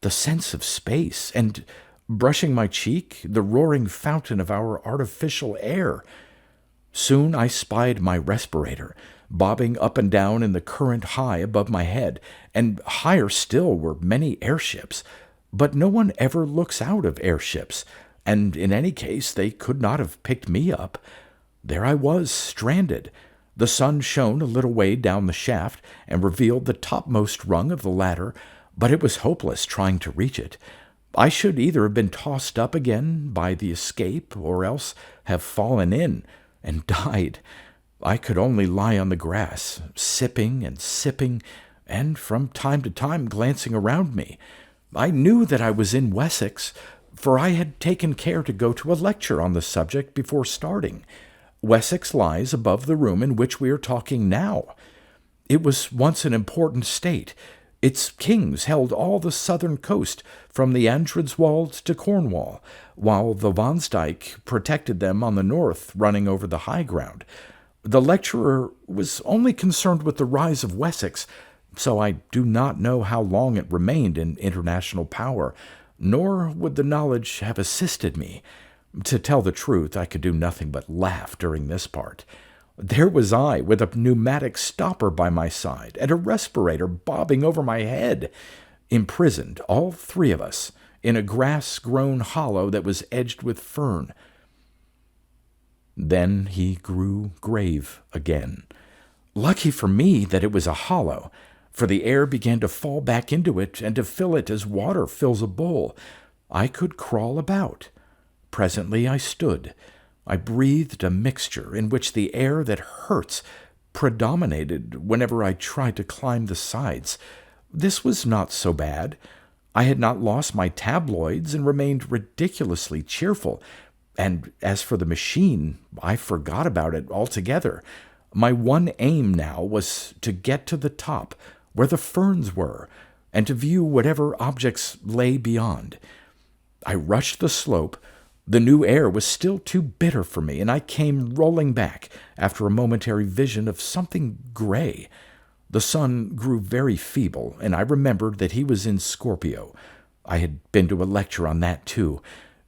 the sense of space, and... brushing my cheek, the roaring fountain of our artificial air. Soon I spied my respirator, bobbing up and down in the current high above my head, and higher still were many airships. But no one ever looks out of airships, and in any case they could not have picked me up. There I was, stranded. The sun shone a little way down the shaft, and revealed the topmost rung of the ladder, but it was hopeless trying to reach it. I should either have been tossed up again by the escape, or else have fallen in and died. I could only lie on the grass, sipping and sipping, and from time to time glancing around me. I knew that I was in Wessex, for I had taken care to go to a lecture on the subject before starting. Wessex lies above the room in which we are talking now. It was once an important state. Its kings held all the southern coast, from the Andredswald to Cornwall, while the Vansdyke protected them on the north, running over the high ground. The lecturer was only concerned with the rise of Wessex, so I do not know how long it remained in international power, nor would the knowledge have assisted me. To tell the truth, I could do nothing but laugh during this part. There was I, with a pneumatic stopper by my side, and a respirator bobbing over my head, imprisoned, all three of us, in a grass-grown hollow that was edged with fern. Then he grew grave again. Lucky for me that it was a hollow, for the air began to fall back into it and to fill it as water fills a bowl. I could crawl about. Presently I stood. I breathed a mixture in which the air that hurts predominated whenever I tried to climb the sides. This was not so bad. I had not lost my tabloids and remained ridiculously cheerful. And as for the machine, I forgot about it altogether. My one aim now was to get to the top, where the ferns were, and to view whatever objects lay beyond. I rushed the slope. The new air was still too bitter for me, and I came rolling back after a momentary vision of something gray. The sun grew very feeble, and I remembered that he was in Scorpio. I had been to a lecture on that, too.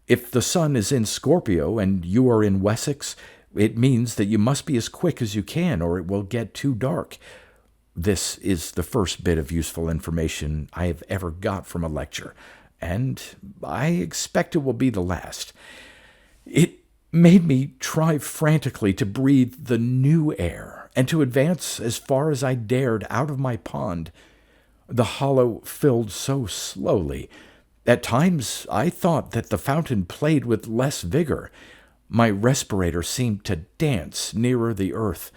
If the sun is in Scorpio and you are in Wessex, it means that you must be as quick as you can, or it will get too dark. This is the first bit of useful information I have ever got from a lecture, and I expect it will be the last. It made me try frantically to breathe the new air and to advance as far as I dared out of my pond. The hollow filled so slowly. At times I thought that the fountain played with less vigor. My respirator seemed to dance nearer the earth.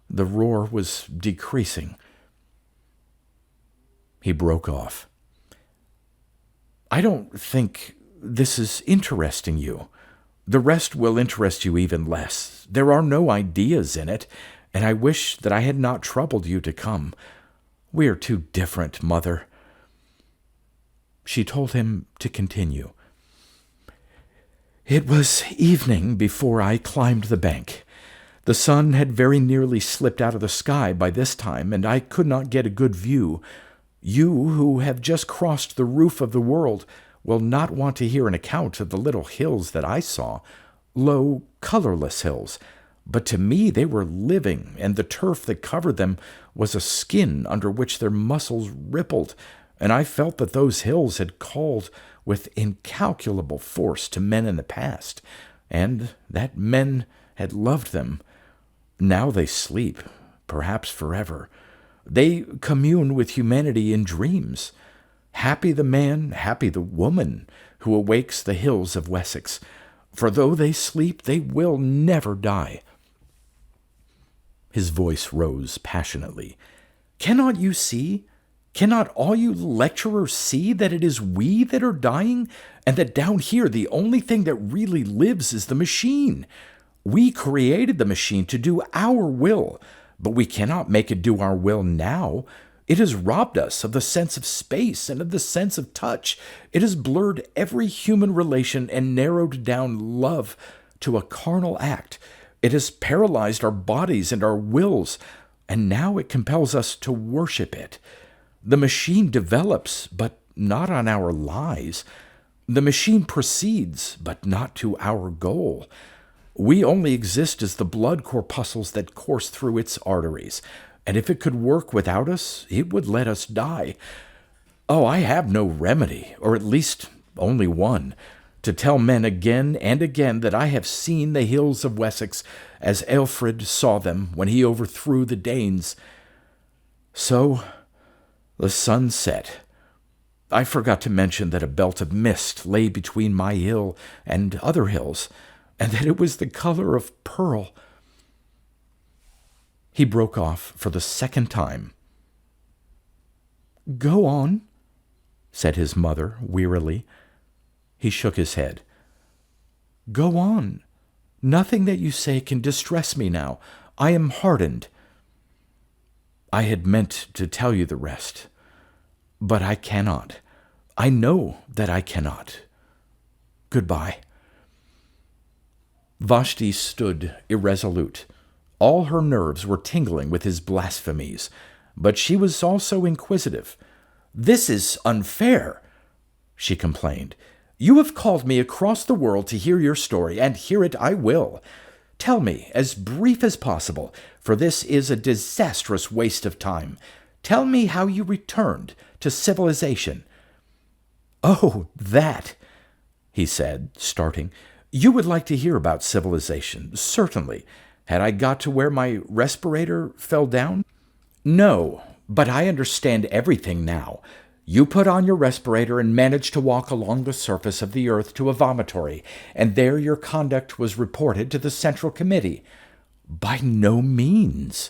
The roar was decreasing. He broke off. I don't think this is interesting you. The rest will interest you even less. There are no ideas in it, and I wish that I had not troubled you to come. We are too different, Mother. She told him to continue. It was evening before I climbed the bank. The sun had very nearly slipped out of the sky by this time, and I could not get a good view. You, who have just crossed the roof of the world, will not want to hear an account of the little hills that I saw, low, colorless hills. But to me they were living, and the turf that covered them was a skin under which their muscles rippled, and I felt that those hills had called with incalculable force to men in the past, and that men had loved them. Now they sleep, perhaps forever. They commune with humanity in dreams. Happy the man, happy the woman who awakes the hills of Wessex, for though they sleep, they will never die. His voice rose passionately. Cannot you see? Cannot all you lecturers see that it is we that are dying, and that down here the only thing that really lives is the machine? We created the machine to do our will, but we cannot make it do our will now. It has robbed us of the sense of space and of the sense of touch. It has blurred every human relation and narrowed down love to a carnal act. It has paralyzed our bodies and our wills, and now it compels us to worship it. The machine develops, but not on our lies. The machine proceeds, but not to our goal. We only exist as the blood corpuscles that course through its arteries, and if it could work without us, it would let us die. Oh, I have no remedy, or at least only one, to tell men again and again that I have seen the hills of Wessex as Aelfred saw them when he overthrew the Danes. So the sun set. I forgot to mention that a belt of mist lay between my hill and other hills, and that it was the color of pearl. He broke off for the second time. Go on, said his mother wearily. He shook his head. Go on. Nothing that you say can distress me now. I am hardened. I had meant to tell you the rest, but I cannot. I know that I cannot. Goodbye. Vashti stood irresolute. All her nerves were tingling with his blasphemies, but she was also inquisitive. This is unfair, she complained. You have called me across the world to hear your story, and hear it I will. Tell me, as brief as possible, for this is a disastrous waste of time. Tell me how you returned to civilization. Oh, that, he said, starting. You would like to hear about civilization, certainly. Had I got to where my respirator fell down? No, but I understand everything now. You put on your respirator and managed to walk along the surface of the earth to a vomitory, and there your conduct was reported to the Central Committee. By no means.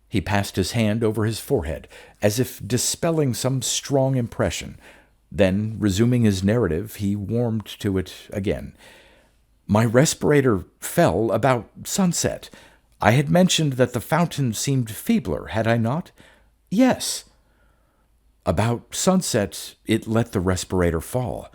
He passed his hand over his forehead, as if dispelling some strong impression. Then, resuming his narrative, he warmed to it again. My respirator fell about sunset. I had mentioned that the fountain seemed feebler, had I not? Yes. About sunset, it let the respirator fall.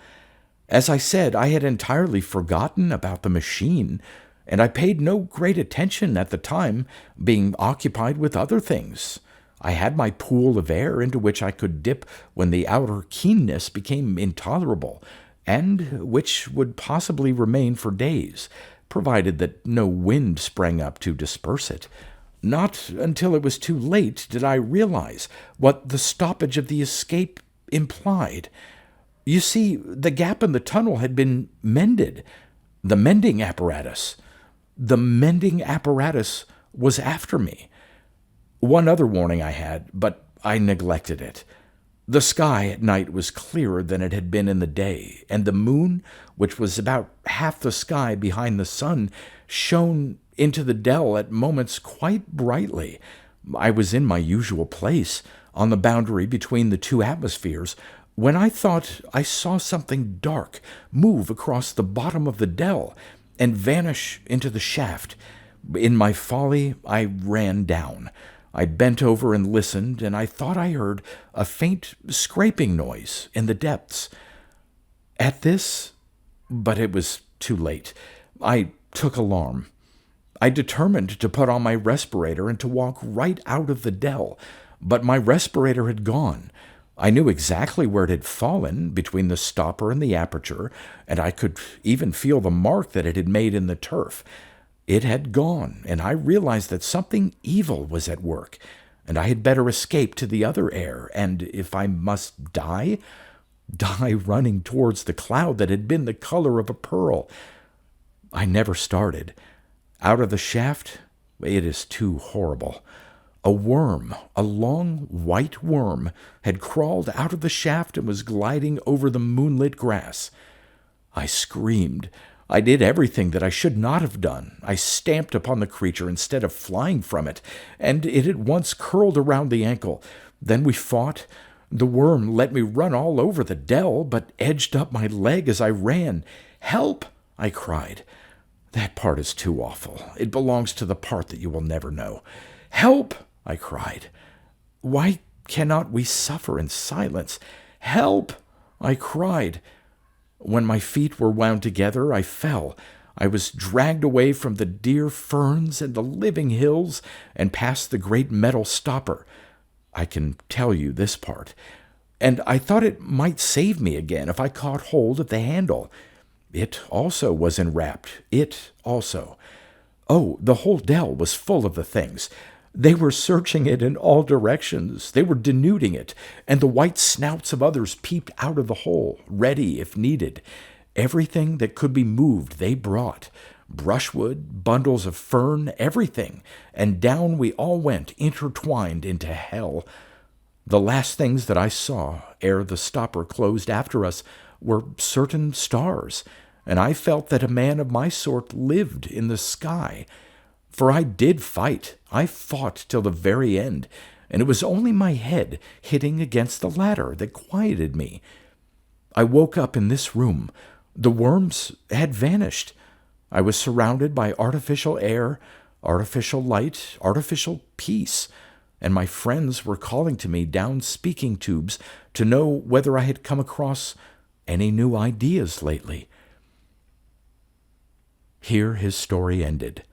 As I said, I had entirely forgotten about the machine, and I paid no great attention at the time, being occupied with other things. I had my pool of air into which I could dip when the outer keenness became intolerable, and which would possibly remain for days, provided that no wind sprang up to disperse it. Not until it was too late did I realize what the stoppage of the escape implied. You see, the gap in the tunnel had been mended. The mending apparatus was after me. One other warning I had, but I neglected it. The sky at night was clearer than it had been in the day, and the moon, which was about half the sky behind the sun, shone into the dell at moments quite brightly. I was in my usual place, on the boundary between the two atmospheres, when I thought I saw something dark move across the bottom of the dell and vanish into the shaft. In my folly, I ran down. I bent over and listened, and I thought I heard a faint scraping noise in the depths. At this, but it was too late, I took alarm. I determined to put on my respirator and to walk right out of the dell, but my respirator had gone. I knew exactly where it had fallen, between the stopper and the aperture, and I could even feel the mark that it had made in the turf. It had gone, and I realized that something evil was at work, and I had better escape to the other air, and if I must die running towards the cloud that had been the color of a pearl. I never started. Out of the shaft, it is too horrible. A worm, a long white worm, had crawled out of the shaft and was gliding over the moonlit grass. I screamed. I did everything that I should not have done. I stamped upon the creature instead of flying from it, and it at once curled around the ankle. Then we fought. The worm let me run all over the dell, but edged up my leg as I ran. "Help!" I cried. That part is too awful. It belongs to the part that you will never know. "Help!" I cried. Why cannot we suffer in silence? "Help!" I cried. When my feet were wound together, I fell. I was dragged away from the dear ferns and the living hills and past the great metal stopper. I can tell you this part. And I thought it might save me again if I caught hold of the handle. It also was enwrapped. It also. Oh, the whole dell was full of the things. They were searching it in all directions. They were denuding it, and the white snouts of others peeped out of the hole, ready if needed. Everything that could be moved they brought. Brushwood, bundles of fern, everything. And down we all went, intertwined into hell. The last things that I saw, ere the stopper closed after us, were certain stars, and I felt that a man of my sort lived in the sky. For I did fight. I fought till the very end, and it was only my head hitting against the ladder that quieted me. I woke up in this room. The worms had vanished. I was surrounded by artificial air, artificial light, artificial peace, and my friends were calling to me down speaking tubes to know whether I had come across any new ideas lately. Here his story ended.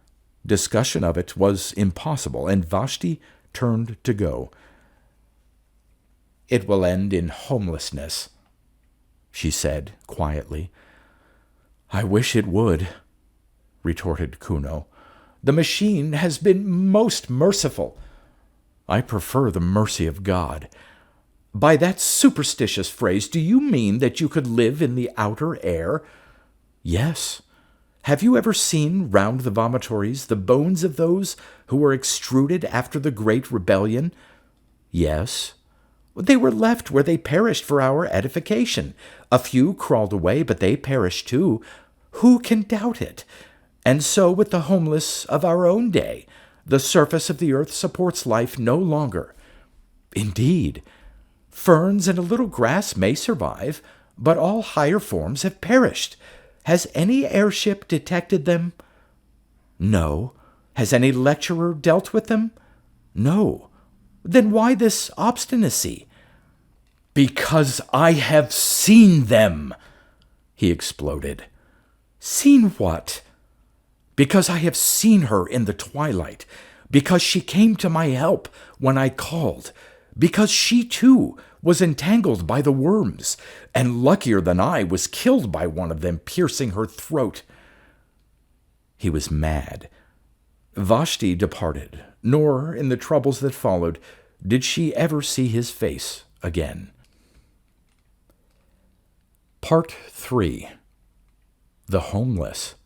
Discussion of it was impossible, and Vashti turned to go. "It will end in homelessness," she said quietly. "I wish it would," retorted Kuno. "The machine has been most merciful." "I prefer the mercy of God." "By that superstitious phrase, do you mean that you could live in the outer air?" "Yes, Have you ever seen round the vomitories the bones of those who were extruded after the great rebellion? Yes. They were left where they perished for our edification. A few crawled away, but they perished too. Who can doubt it? And so with the homeless of our own day. The surface of the earth supports life no longer. Indeed, ferns and a little grass may survive, but all higher forms have perished. Has any airship detected them? No. Has any lecturer dealt with them? No. Then why this obstinacy? Because I have seen them, he exploded. Seen what? Because I have seen her in the twilight, because she came to my help when I called, because she too was entangled by the worms, and luckier than I was killed by one of them piercing her throat. He was mad. Vashti departed, nor in the troubles that followed did she ever see his face again. Part 3. The Homeless.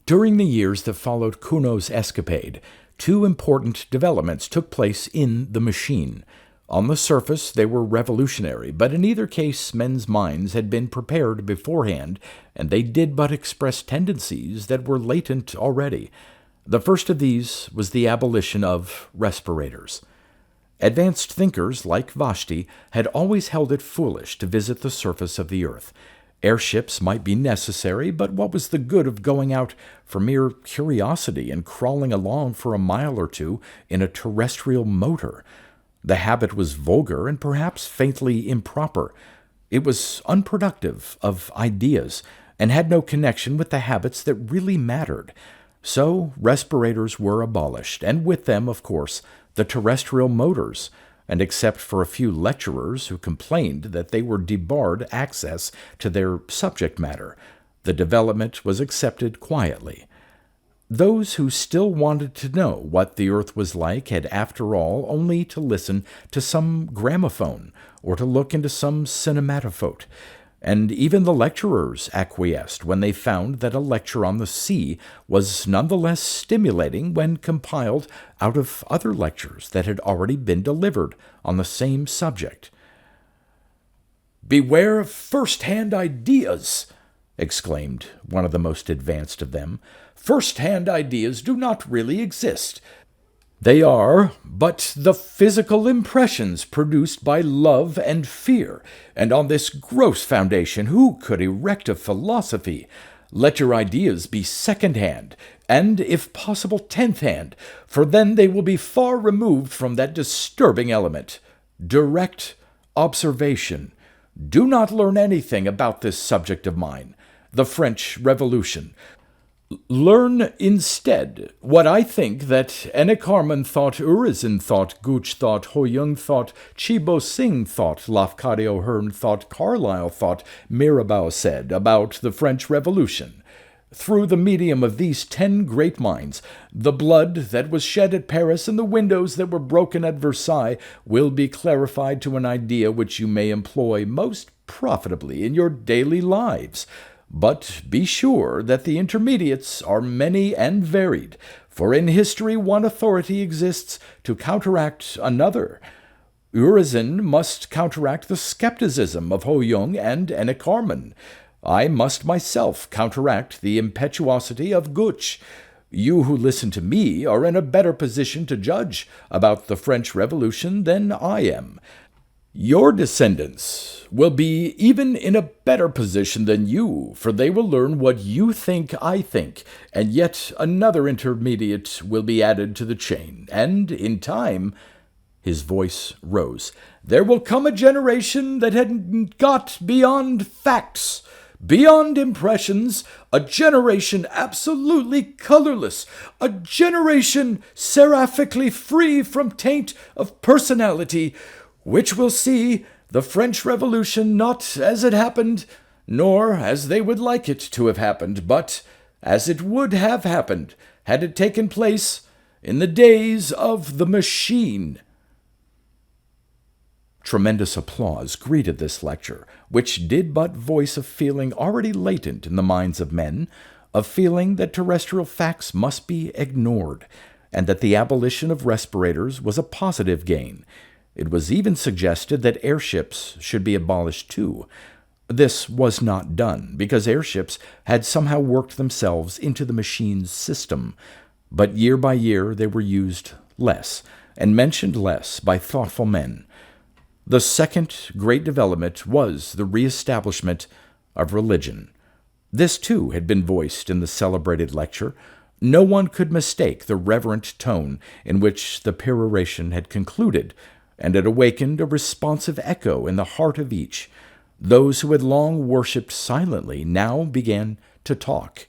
During the years that followed Kuno's escapade, two important developments took place in the machine. On the surface, they were revolutionary, but in either case, men's minds had been prepared beforehand, and they did but express tendencies that were latent already. The first of these was the abolition of respirators. Advanced thinkers like Vashti had always held it foolish to visit the surface of the earth. Airships might be necessary, but what was the good of going out for mere curiosity and crawling along for a mile or two in a terrestrial motor? The habit was vulgar and perhaps faintly improper. It was unproductive of ideas and had no connection with the habits that really mattered. So respirators were abolished, and with them, of course, the terrestrial motors, and except for a few lecturers who complained that they were debarred access to their subject matter, the development was accepted quietly. Those who still wanted to know what the earth was like had, after all, only to listen to some gramophone or to look into some cinematophote. And even the lecturers acquiesced when they found that a lecture on the sea was none the less stimulating when compiled out of other lectures that had already been delivered on the same subject. "Beware of first-hand ideas," exclaimed one of the most advanced of them. "First-hand ideas do not really exist. They are but the physical impressions produced by love and fear, and on this gross foundation who could erect a philosophy? Let your ideas be second-hand, and, if possible, tenth-hand, for then they will be far removed from that disturbing element, direct observation. Do not learn anything about this subject of mine, the French Revolution. Learn instead what I think that Enicarman thought, Urizen thought, Gooch thought, Ho-Yung thought, Chibo Singh thought, Lafcadio Hearn thought, Carlyle thought, Mirabeau said about the French Revolution. Through the medium of these 10 great minds, the blood that was shed at Paris and the windows that were broken at Versailles will be clarified to an idea which you may employ most profitably in your daily lives. But be sure that the intermediates are many and varied, for in history one authority exists to counteract another. Urizen must counteract the skepticism of Ho-Yung and Enicarman. I must myself counteract the impetuosity of Gooch. You who listen to me are in a better position to judge about the French Revolution than I am. Your descendants will be even in a better position than you, for they will learn what you think I think, and yet another intermediate will be added to the chain, and in time," his voice rose, "there will come a generation that had got beyond facts, beyond impressions, a generation absolutely colorless, a generation seraphically free from taint of personality, which will see the French Revolution not as it happened, nor as they would like it to have happened, but as it would have happened had it taken place in the days of the machine." Tremendous applause greeted this lecture, which did but voice a feeling already latent in the minds of men, a feeling that terrestrial facts must be ignored, and that the abolition of respirators was a positive gain. It was even suggested that airships should be abolished too. This was not done, because airships had somehow worked themselves into the machine's system, but year by year they were used less, and mentioned less by thoughtful men. The second great development was the reestablishment of religion. This, too, had been voiced in the celebrated lecture. No one could mistake the reverent tone in which the peroration had concluded, and it awakened a responsive echo in the heart of each. Those who had long worshipped silently now began to talk.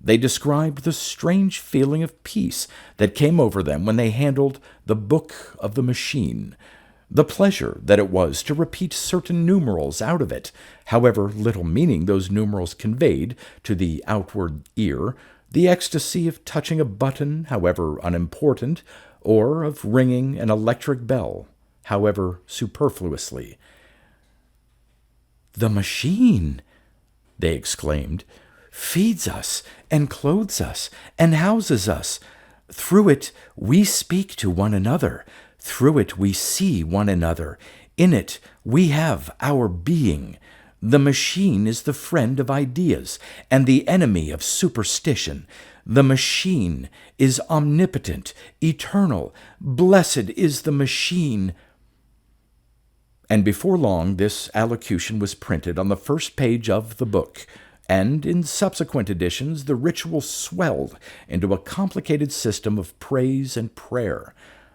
They described the strange feeling of peace that came over them when they handled the book of the machine, the pleasure that it was to repeat certain numerals out of it, however little meaning those numerals conveyed to the outward ear, the ecstasy of touching a button, however unimportant, or of ringing an electric bell, however superfluously. "The machine," they exclaimed, "feeds us and clothes us and houses us. Through it we speak to one another. Through it we see one another. In it we have our being. The machine is the friend of ideas and the enemy of superstition. The machine is omnipotent, eternal. Blessed is the machine." And before long this allocution was printed on the first page of the book, and in subsequent editions the ritual swelled into a complicated system of praise and prayer.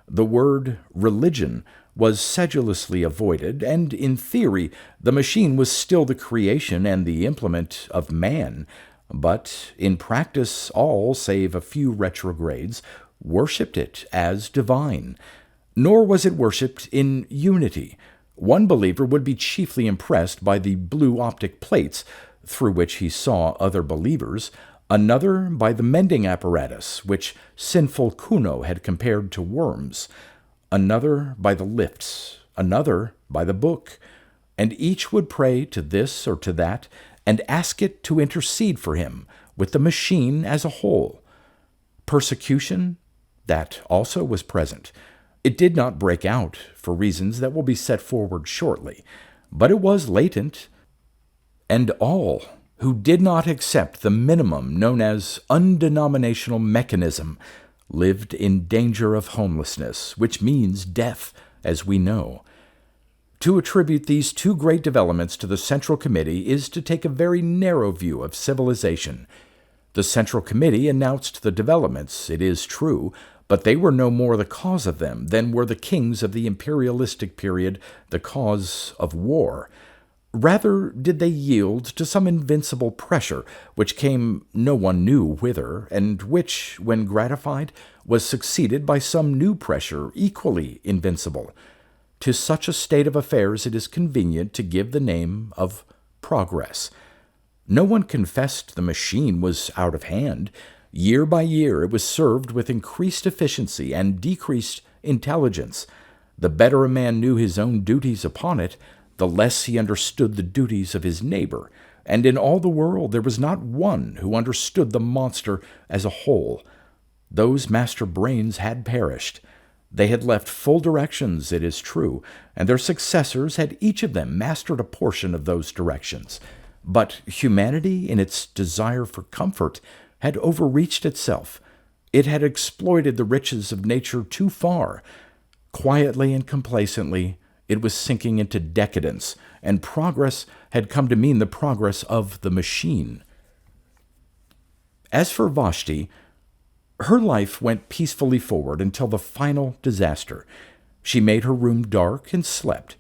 The word religion was sedulously avoided, and in theory the machine was still the creation and the implement of man, but in practice all, save a few retrogrades, worshipped it as divine. Nor was it worshipped in unity. One believer would be chiefly impressed by the blue optic plates through which he saw other believers, another by the mending apparatus which sinful Kuno had compared to worms, another by the lifts, another by the book, and each would pray to this or to that, and ask it to intercede for him with the machine as a whole. Persecution, that also was present. It did not break out, for reasons that will be set forward shortly, but it was latent, and all who did not accept the minimum known as undenominational mechanism lived in danger of homelessness, which means death, as we know. To attribute these two great developments to the Central Committee is to take a very narrow view of civilization. The Central Committee announced the developments, it is true, but they were no more the cause of them than were the kings of the imperialistic period the cause of war. Rather did they yield to some invincible pressure, which came no one knew whither, and which, when gratified, was succeeded by some new pressure equally invincible. To such a state of affairs it is convenient to give the name of progress. No one confessed the machine was out of hand. Year by year it was served with increased efficiency and decreased intelligence. The better a man knew his own duties upon it, the less he understood the duties of his neighbor, and in all the world there was not one who understood the monster as a whole. Those master brains had perished. They had left full directions, it is true, and their successors had each of them mastered a portion of those directions. But humanity, in its desire for comfort, had overreached itself. It had exploited the riches of nature too far. Quietly and complacently, it was sinking into decadence, and progress had come to mean the progress of the machine. As for Vashti, her life went peacefully forward until the final disaster. She made her room dark and slept.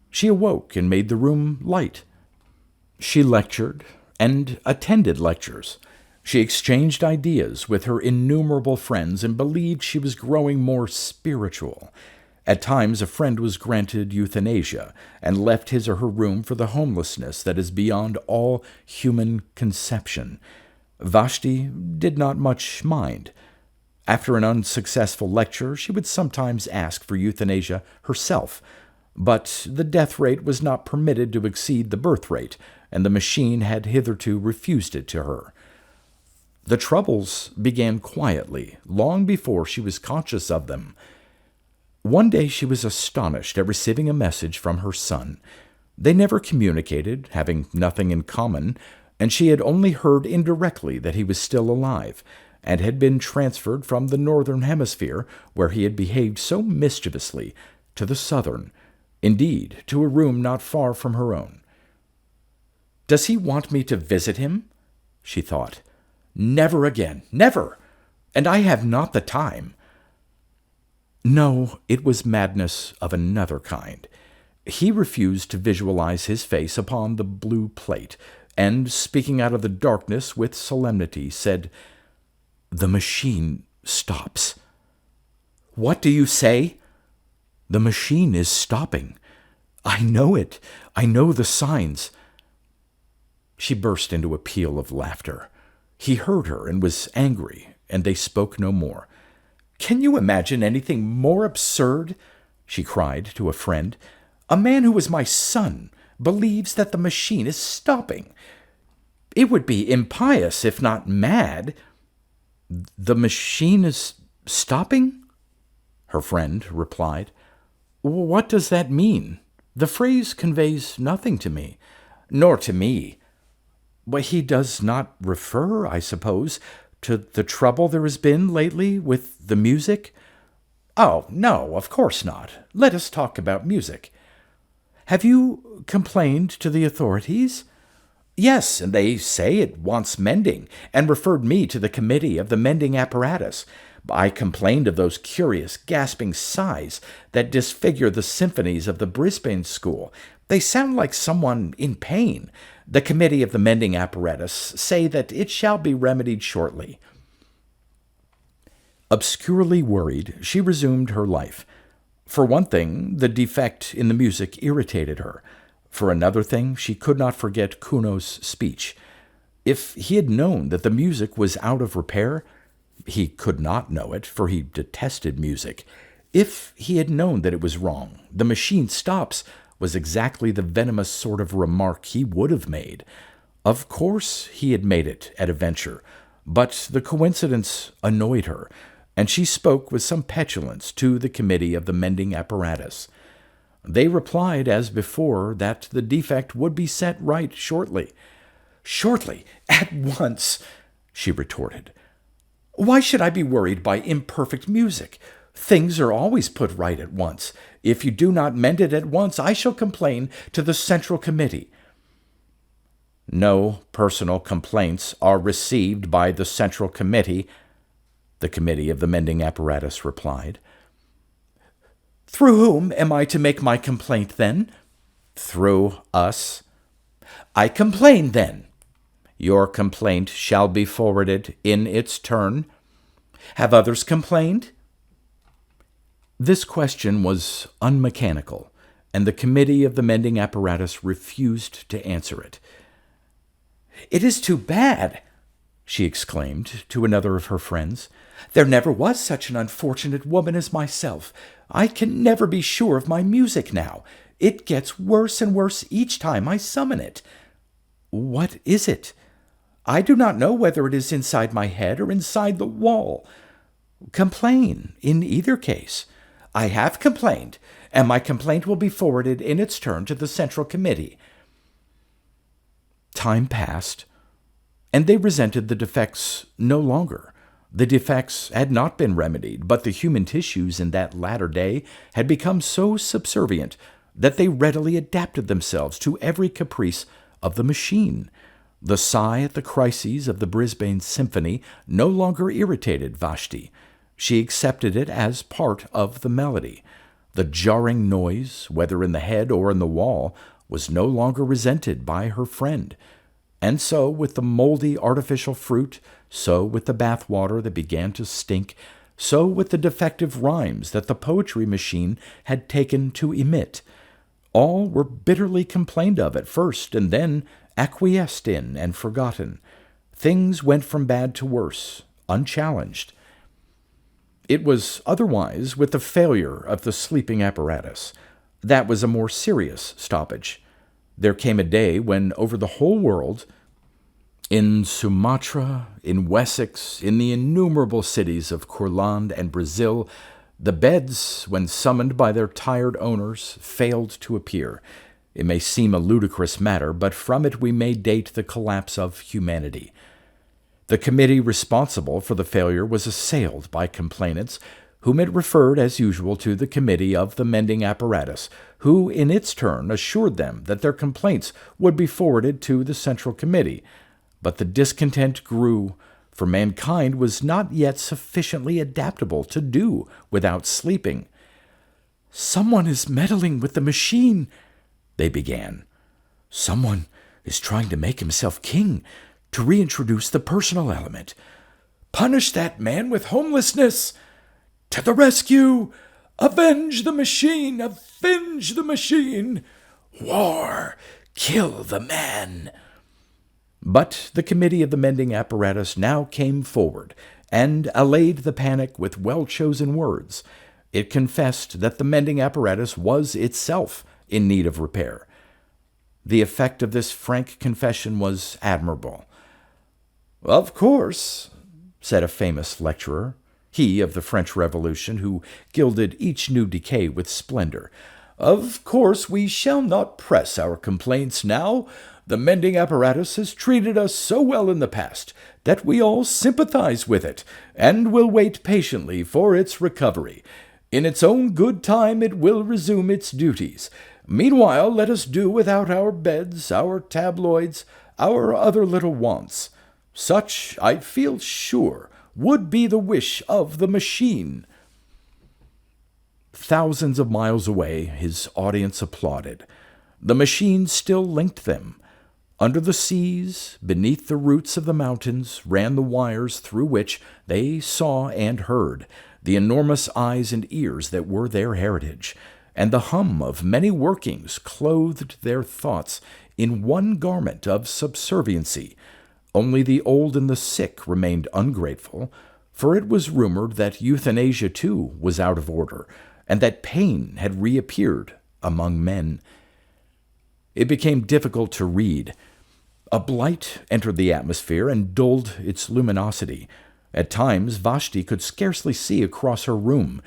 She awoke and made the room light. She lectured and attended lectures. She exchanged ideas with her innumerable friends and believed she was growing more spiritual. At times a friend was granted euthanasia and left his or her room for the homelessness that is beyond all human conception. Vashti did not much mind. After an unsuccessful lecture, she would sometimes ask for euthanasia herself. But the death rate was not permitted to exceed the birth rate, and the machine had hitherto refused it to her. The troubles began quietly, long before she was conscious of them. One day she was astonished at receiving a message from her son. They never communicated, having nothing in common, and she had only heard indirectly that he was still alive, and had been transferred from the northern hemisphere, where he had behaved so mischievously, to the southern, indeed, to a room not far from her own. "Does he want me to visit him?" she thought. "Never again, never! And I have not the time." No, it was madness of another kind. He refused to visualize his face upon the blue plate, and, speaking out of the darkness with solemnity, said, "The machine stops." "What do you say?" "The machine is stopping. I know it. I know the signs." She burst into a peal of laughter. He heard her and was angry, and they spoke no more. "Can you imagine anything more absurd?" she cried to a friend. "A man who is my son believes that the machine is stopping. It would be impious, if not mad." "The machine is stopping?" her friend replied. "What does that mean? The phrase conveys nothing to me." "Nor to me." "But he does not refer, I suppose, to the trouble there has been lately with the music?" "Oh, no, of course not. Let us talk about music." "Have you complained to the authorities?" "Yes, and they say it wants mending, and referred me to the committee of the mending apparatus. I complained of those curious gasping sighs that disfigure the symphonies of the Brisbane school. They sound like someone in pain. The committee of the mending apparatus say that it shall be remedied shortly." Obscurely worried, she resumed her life. For one thing, the defect in the music irritated her. For another thing, she could not forget Kuno's speech. If he had known that the music was out of repair, he could not know it, for he detested music. If he had known that it was wrong, the machine stops, was exactly the venomous sort of remark he would have made. Of course he had made it at a venture, but the coincidence annoyed her, and she spoke with some petulance to the committee of the mending apparatus. They replied, as before, that the defect would be set right shortly. "Shortly, at once," she retorted. "Why should I be worried by imperfect music? Things are always put right at once. If you do not mend it at once, I shall complain to the Central Committee." "No personal complaints are received by the Central Committee," the committee of the mending apparatus replied. "Through whom am I to make my complaint, then?" "Through us." "I complain, then." "Your complaint shall be forwarded in its turn." "Have others complained?" This question was unmechanical, and the committee of the mending apparatus refused to answer it. "It is too bad," she exclaimed to another of her friends. "There never was such an unfortunate woman as myself. I can never be sure of my music now. It gets worse and worse each time I summon it." "What is it?" "I do not know whether it is inside my head or inside the wall." "Complain, in either case." "I have complained, and my complaint will be forwarded in its turn to the Central Committee." Time passed, and they resented the defects no longer. The defects had not been remedied, but the human tissues in that latter day had become so subservient that they readily adapted themselves to every caprice of the machine. The sigh at the crises of the Brisbane Symphony no longer irritated Vashti. She accepted it as part of the melody. The jarring noise, whether in the head or in the wall, was no longer resented by her friend. And so with the moldy artificial fruit, so with the bath water that began to stink, so with the defective rhymes that the poetry machine had taken to emit. All were bitterly complained of at first, and then acquiesced in and forgotten. Things went from bad to worse, unchallenged. It was otherwise with the failure of the sleeping apparatus. That was a more serious stoppage. There came a day when over the whole world, in Sumatra, in Wessex, in the innumerable cities of Courland and Brazil, the beds, when summoned by their tired owners, failed to appear. It may seem a ludicrous matter, but from it we may date the collapse of humanity. The committee responsible for the failure was assailed by complainants, whom it referred as usual to the Committee of the Mending Apparatus, who in its turn assured them that their complaints would be forwarded to the Central Committee. But the discontent grew, for mankind was not yet sufficiently adaptable to do without sleeping. "Someone is meddling with the machine," they began. "Someone is trying to make himself king, to reintroduce the personal element. Punish that man with homelessness! To the rescue! Avenge the machine! Avenge the machine! War! Kill the man!" But the Committee of the Mending Apparatus now came forward and allayed the panic with well-chosen words. It confessed that the mending apparatus was itself in need of repair. The effect of this frank confession was admirable. "Of course," said a famous lecturer, he of the French Revolution, who gilded each new decay with splendor, "of course we shall not press our complaints now. The mending apparatus has treated us so well in the past that we all sympathize with it, and will wait patiently for its recovery. In its own good time it will resume its duties. Meanwhile, let us do without our beds, our tabloids, our other little wants. Such, I feel sure, would be the wish of the machine." Thousands of miles away, his audience applauded. The machine still linked them. Under the seas, beneath the roots of the mountains, ran the wires through which they saw and heard the enormous eyes and ears that were their heritage, and the hum of many workings clothed their thoughts in one garment of subserviency. Only the old and the sick remained ungrateful, for it was rumored that euthanasia too was out of order, and that pain had reappeared among men. It became difficult to read. A blight entered the atmosphere and dulled its luminosity. At times Vashti could scarcely see across her room.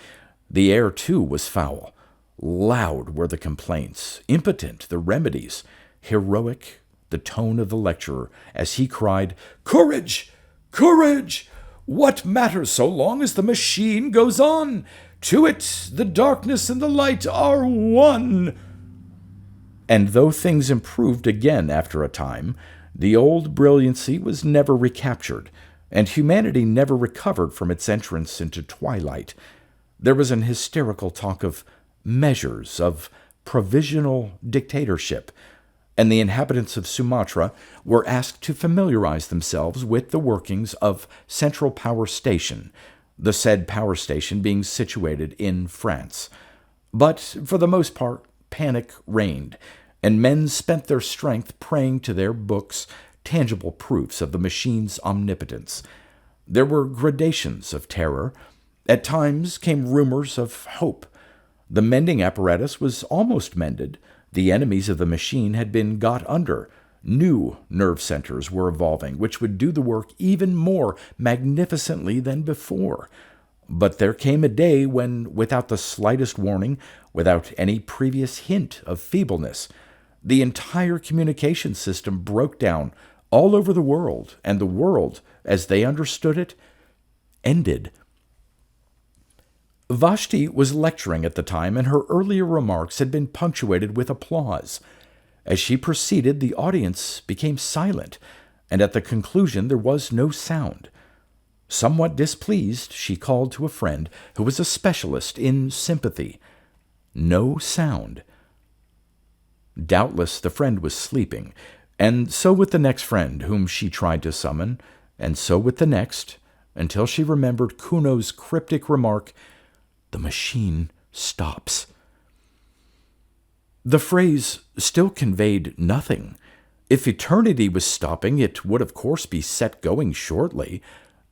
The air, too, was foul. Loud were the complaints, impotent the remedies, heroic the tone of the lecturer as he cried, "Courage! Courage! What matters so long as the machine goes on? To it the darkness and the light are one." And though things improved again after a time, the old brilliancy was never recaptured, and humanity never recovered from its entrance into twilight. There was an hysterical talk of measures, of provisional dictatorship, and the inhabitants of Sumatra were asked to familiarize themselves with the workings of Central Power Station, the said power station being situated in France. But, for the most part, panic reigned, and men spent their strength praying to their books tangible proofs of the machine's omnipotence. There were gradations of terror. At times came rumors of hope. The mending apparatus was almost mended. The enemies of the machine had been got under. New nerve centers were evolving, which would do the work even more magnificently than before. But there came a day when, without the slightest warning, without any previous hint of feebleness, the entire communication system broke down all over the world, and the world, as they understood it, ended. Vashti was lecturing at the time, and her earlier remarks had been punctuated with applause. As she proceeded, the audience became silent, and at the conclusion there was no sound. Somewhat displeased, she called to a friend who was a specialist in sympathy. No sound. Doubtless the friend was sleeping, and so with the next friend whom she tried to summon, and so with the next, until she remembered Kuno's cryptic remark, "The machine stops." The phrase still conveyed nothing. If eternity was stopping, it would of course be set going shortly.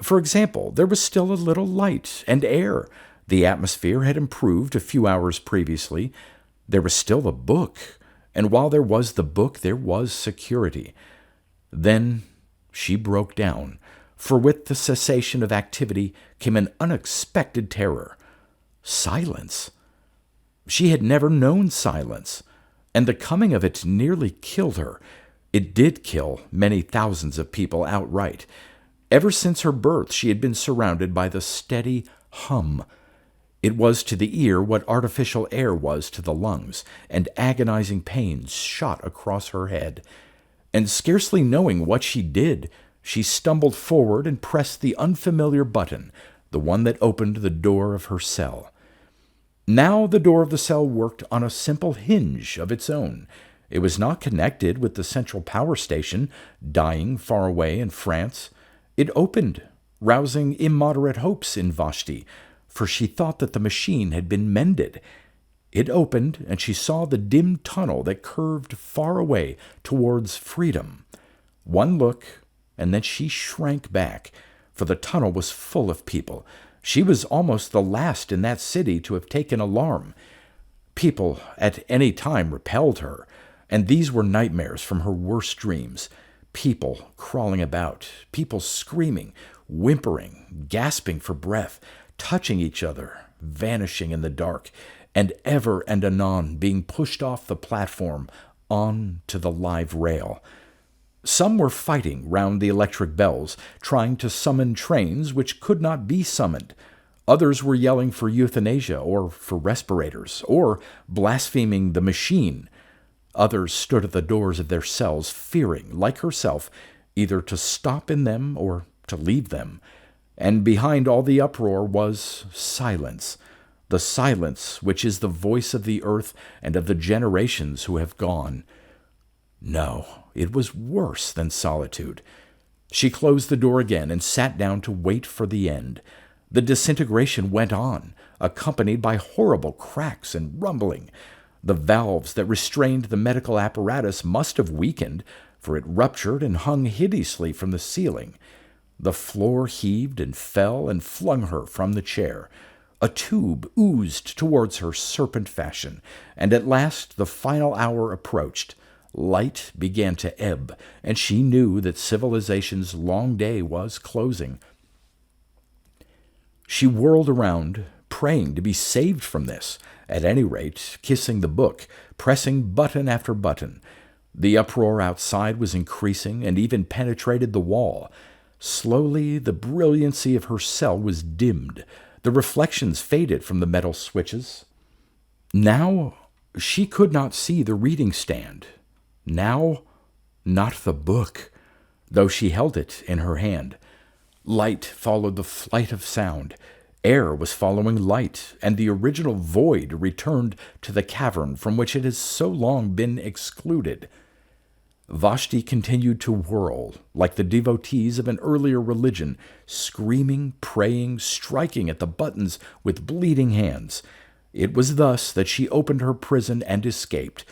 For example, there was still a little light and air. The atmosphere had improved a few hours previously. There was still the book, and while there was the book, there was security. Then she broke down, for with the cessation of activity came an unexpected terror. Silence. She had never known silence, and the coming of it nearly killed her. It did kill many thousands of people outright. Ever since her birth, she had been surrounded by the steady hum. It was to the ear what artificial air was to the lungs, and agonizing pains shot across her head. And scarcely knowing what she did, she stumbled forward and pressed the unfamiliar button, the one that opened the door of her cell. Now the door of the cell worked on a simple hinge of its own. It was not connected with the central power station, dying far away in France. It opened, rousing immoderate hopes in Vashti, for she thought that the machine had been mended. It opened, and she saw the dim tunnel that curved far away towards freedom. One look, and then she shrank back, for the tunnel was full of people. She was almost the last in that city to have taken alarm. People at any time repelled her, and these were nightmares from her worst dreams. People crawling about, people screaming, whimpering, gasping for breath, touching each other, vanishing in the dark, and ever and anon being pushed off the platform on to the live rail. Some were fighting round the electric bells, trying to summon trains which could not be summoned. Others were yelling for euthanasia or for respirators, or blaspheming the machine. Others stood at the doors of their cells, fearing, like herself, either to stop in them or to leave them. And behind all the uproar was silence, the silence which is the voice of the earth and of the generations who have gone. No, it was worse than solitude. She closed the door again and sat down to wait for the end. The disintegration went on, accompanied by horrible cracks and rumbling. The valves that restrained the medical apparatus must have weakened, for it ruptured and hung hideously from the ceiling. The floor heaved and fell and flung her from the chair. A tube oozed towards her serpent fashion, and at last the final hour approached. Light began to ebb, and she knew that civilization's long day was closing. She whirled around, praying to be saved from this, at any rate, kissing the book, pressing button after button. The uproar outside was increasing and even penetrated the wall. Slowly, the brilliancy of her cell was dimmed. The reflections faded from the metal switches. Now, she could not see the reading stand. Now, not the book, though she held it in her hand. Light followed the flight of sound. Air was following light, and the original void returned to the cavern from which it has so long been excluded. Vashti continued to whirl, like the devotees of an earlier religion, screaming, praying, striking at the buttons with bleeding hands. It was thus that she opened her prison and escaped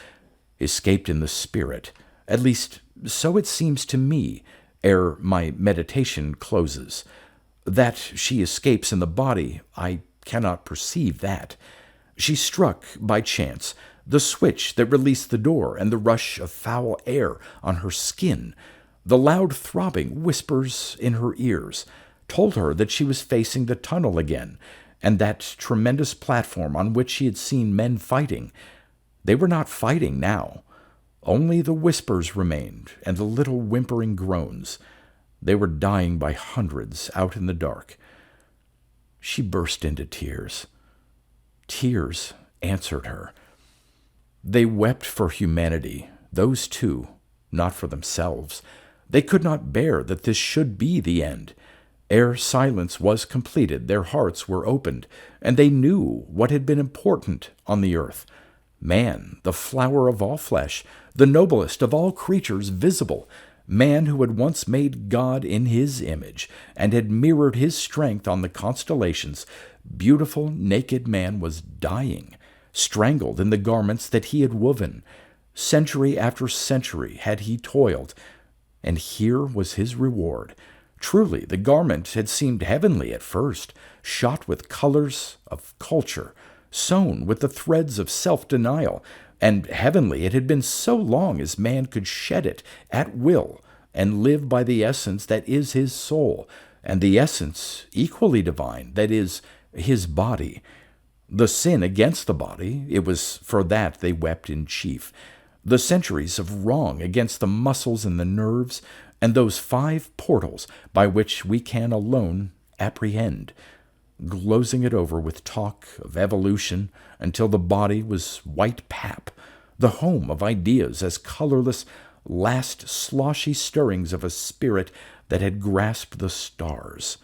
in the spirit. At least, so it seems to me, ere my meditation closes. That she escapes in the body, I cannot perceive that. She struck, by chance, the switch that released the door, and the rush of foul air on her skin, the loud throbbing whispers in her ears, told her that she was facing the tunnel again, and that tremendous platform on which she had seen men fighting. They were not fighting now. Only the whispers remained, and the little whimpering groans. They were dying by hundreds out in the dark. She burst into tears. Tears answered her. They wept for humanity, those two, not for themselves. They could not bear that this should be the end. Ere silence was completed, their hearts were opened, and they knew what had been important on the earth. Man, the flower of all flesh, the noblest of all creatures visible, man who had once made God in his image, and had mirrored his strength on the constellations, beautiful, naked man was dying, strangled in the garments that he had woven. Century after century had he toiled, and here was his reward. Truly, the garment had seemed heavenly at first, shot with colors of culture, sewn with the threads of self-denial, and heavenly it had been so long as man could shed it at will and live by the essence that is his soul, and the essence equally divine that is his body. The sin against the body, it was for that they wept in chief. The centuries of wrong against the muscles and the nerves, and those 5 portals by which we can alone apprehend, glozing it over with talk of evolution until the body was white pap, the home of ideas as colorless, last sloshy stirrings of a spirit that had grasped the stars.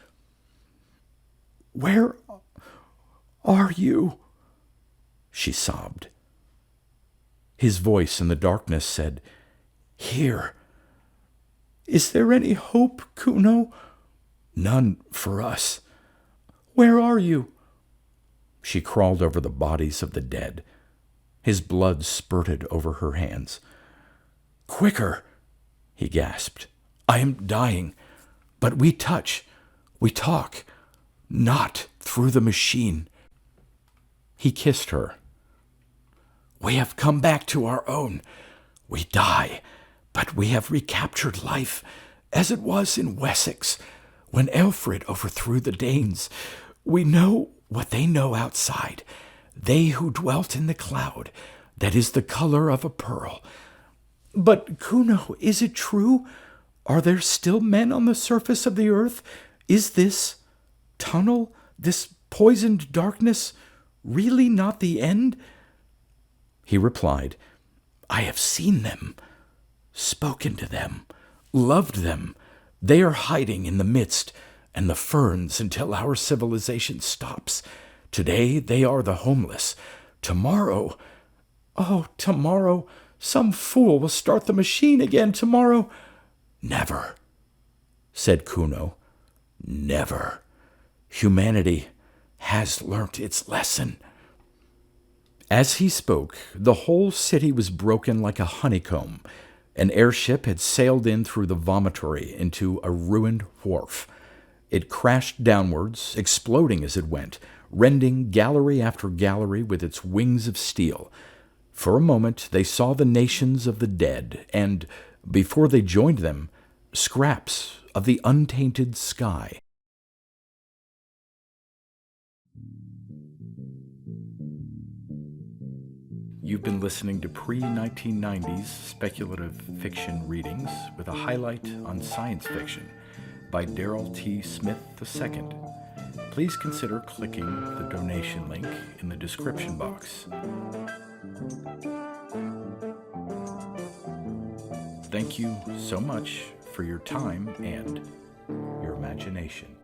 "Where are you?" she sobbed. His voice in the darkness said, "Here." "Is there any hope, Kuno?" "None for us." "Where are you?" She crawled over the bodies of the dead. His blood spurted over her hands. "Quicker," he gasped. "I am dying. But we touch. We talk. Not through the machine." He kissed her. "We have come back to our own. We die, but we have recaptured life, as it was in Wessex, when Alfred overthrew the Danes. We know what they know outside, they who dwelt in the cloud, that is the color of a pearl. But, Kuno, is it true? Are there still men on the surface of the earth? Is this tunnel, this poisoned darkness, really not the end?" He replied, "I have seen them, spoken to them, loved them. They are hiding in the midst and the ferns until our civilization stops. Today they are the homeless. Tomorrow, oh, tomorrow, some fool will start the machine again tomorrow." "Never," said Kuno. "Never. Humanity has learnt its lesson." As he spoke, the whole city was broken like a honeycomb. An airship had sailed in through the vomitory into a ruined wharf. It crashed downwards, exploding as it went, rending gallery after gallery with its wings of steel. For a moment they saw the nations of the dead, and, before they joined them, scraps of the untainted sky. You've been listening to pre-1990s speculative fiction readings with a highlight on science fiction by Darrell T. Smith II. Please consider clicking the donation link in the description box. Thank you so much for your time and your imagination.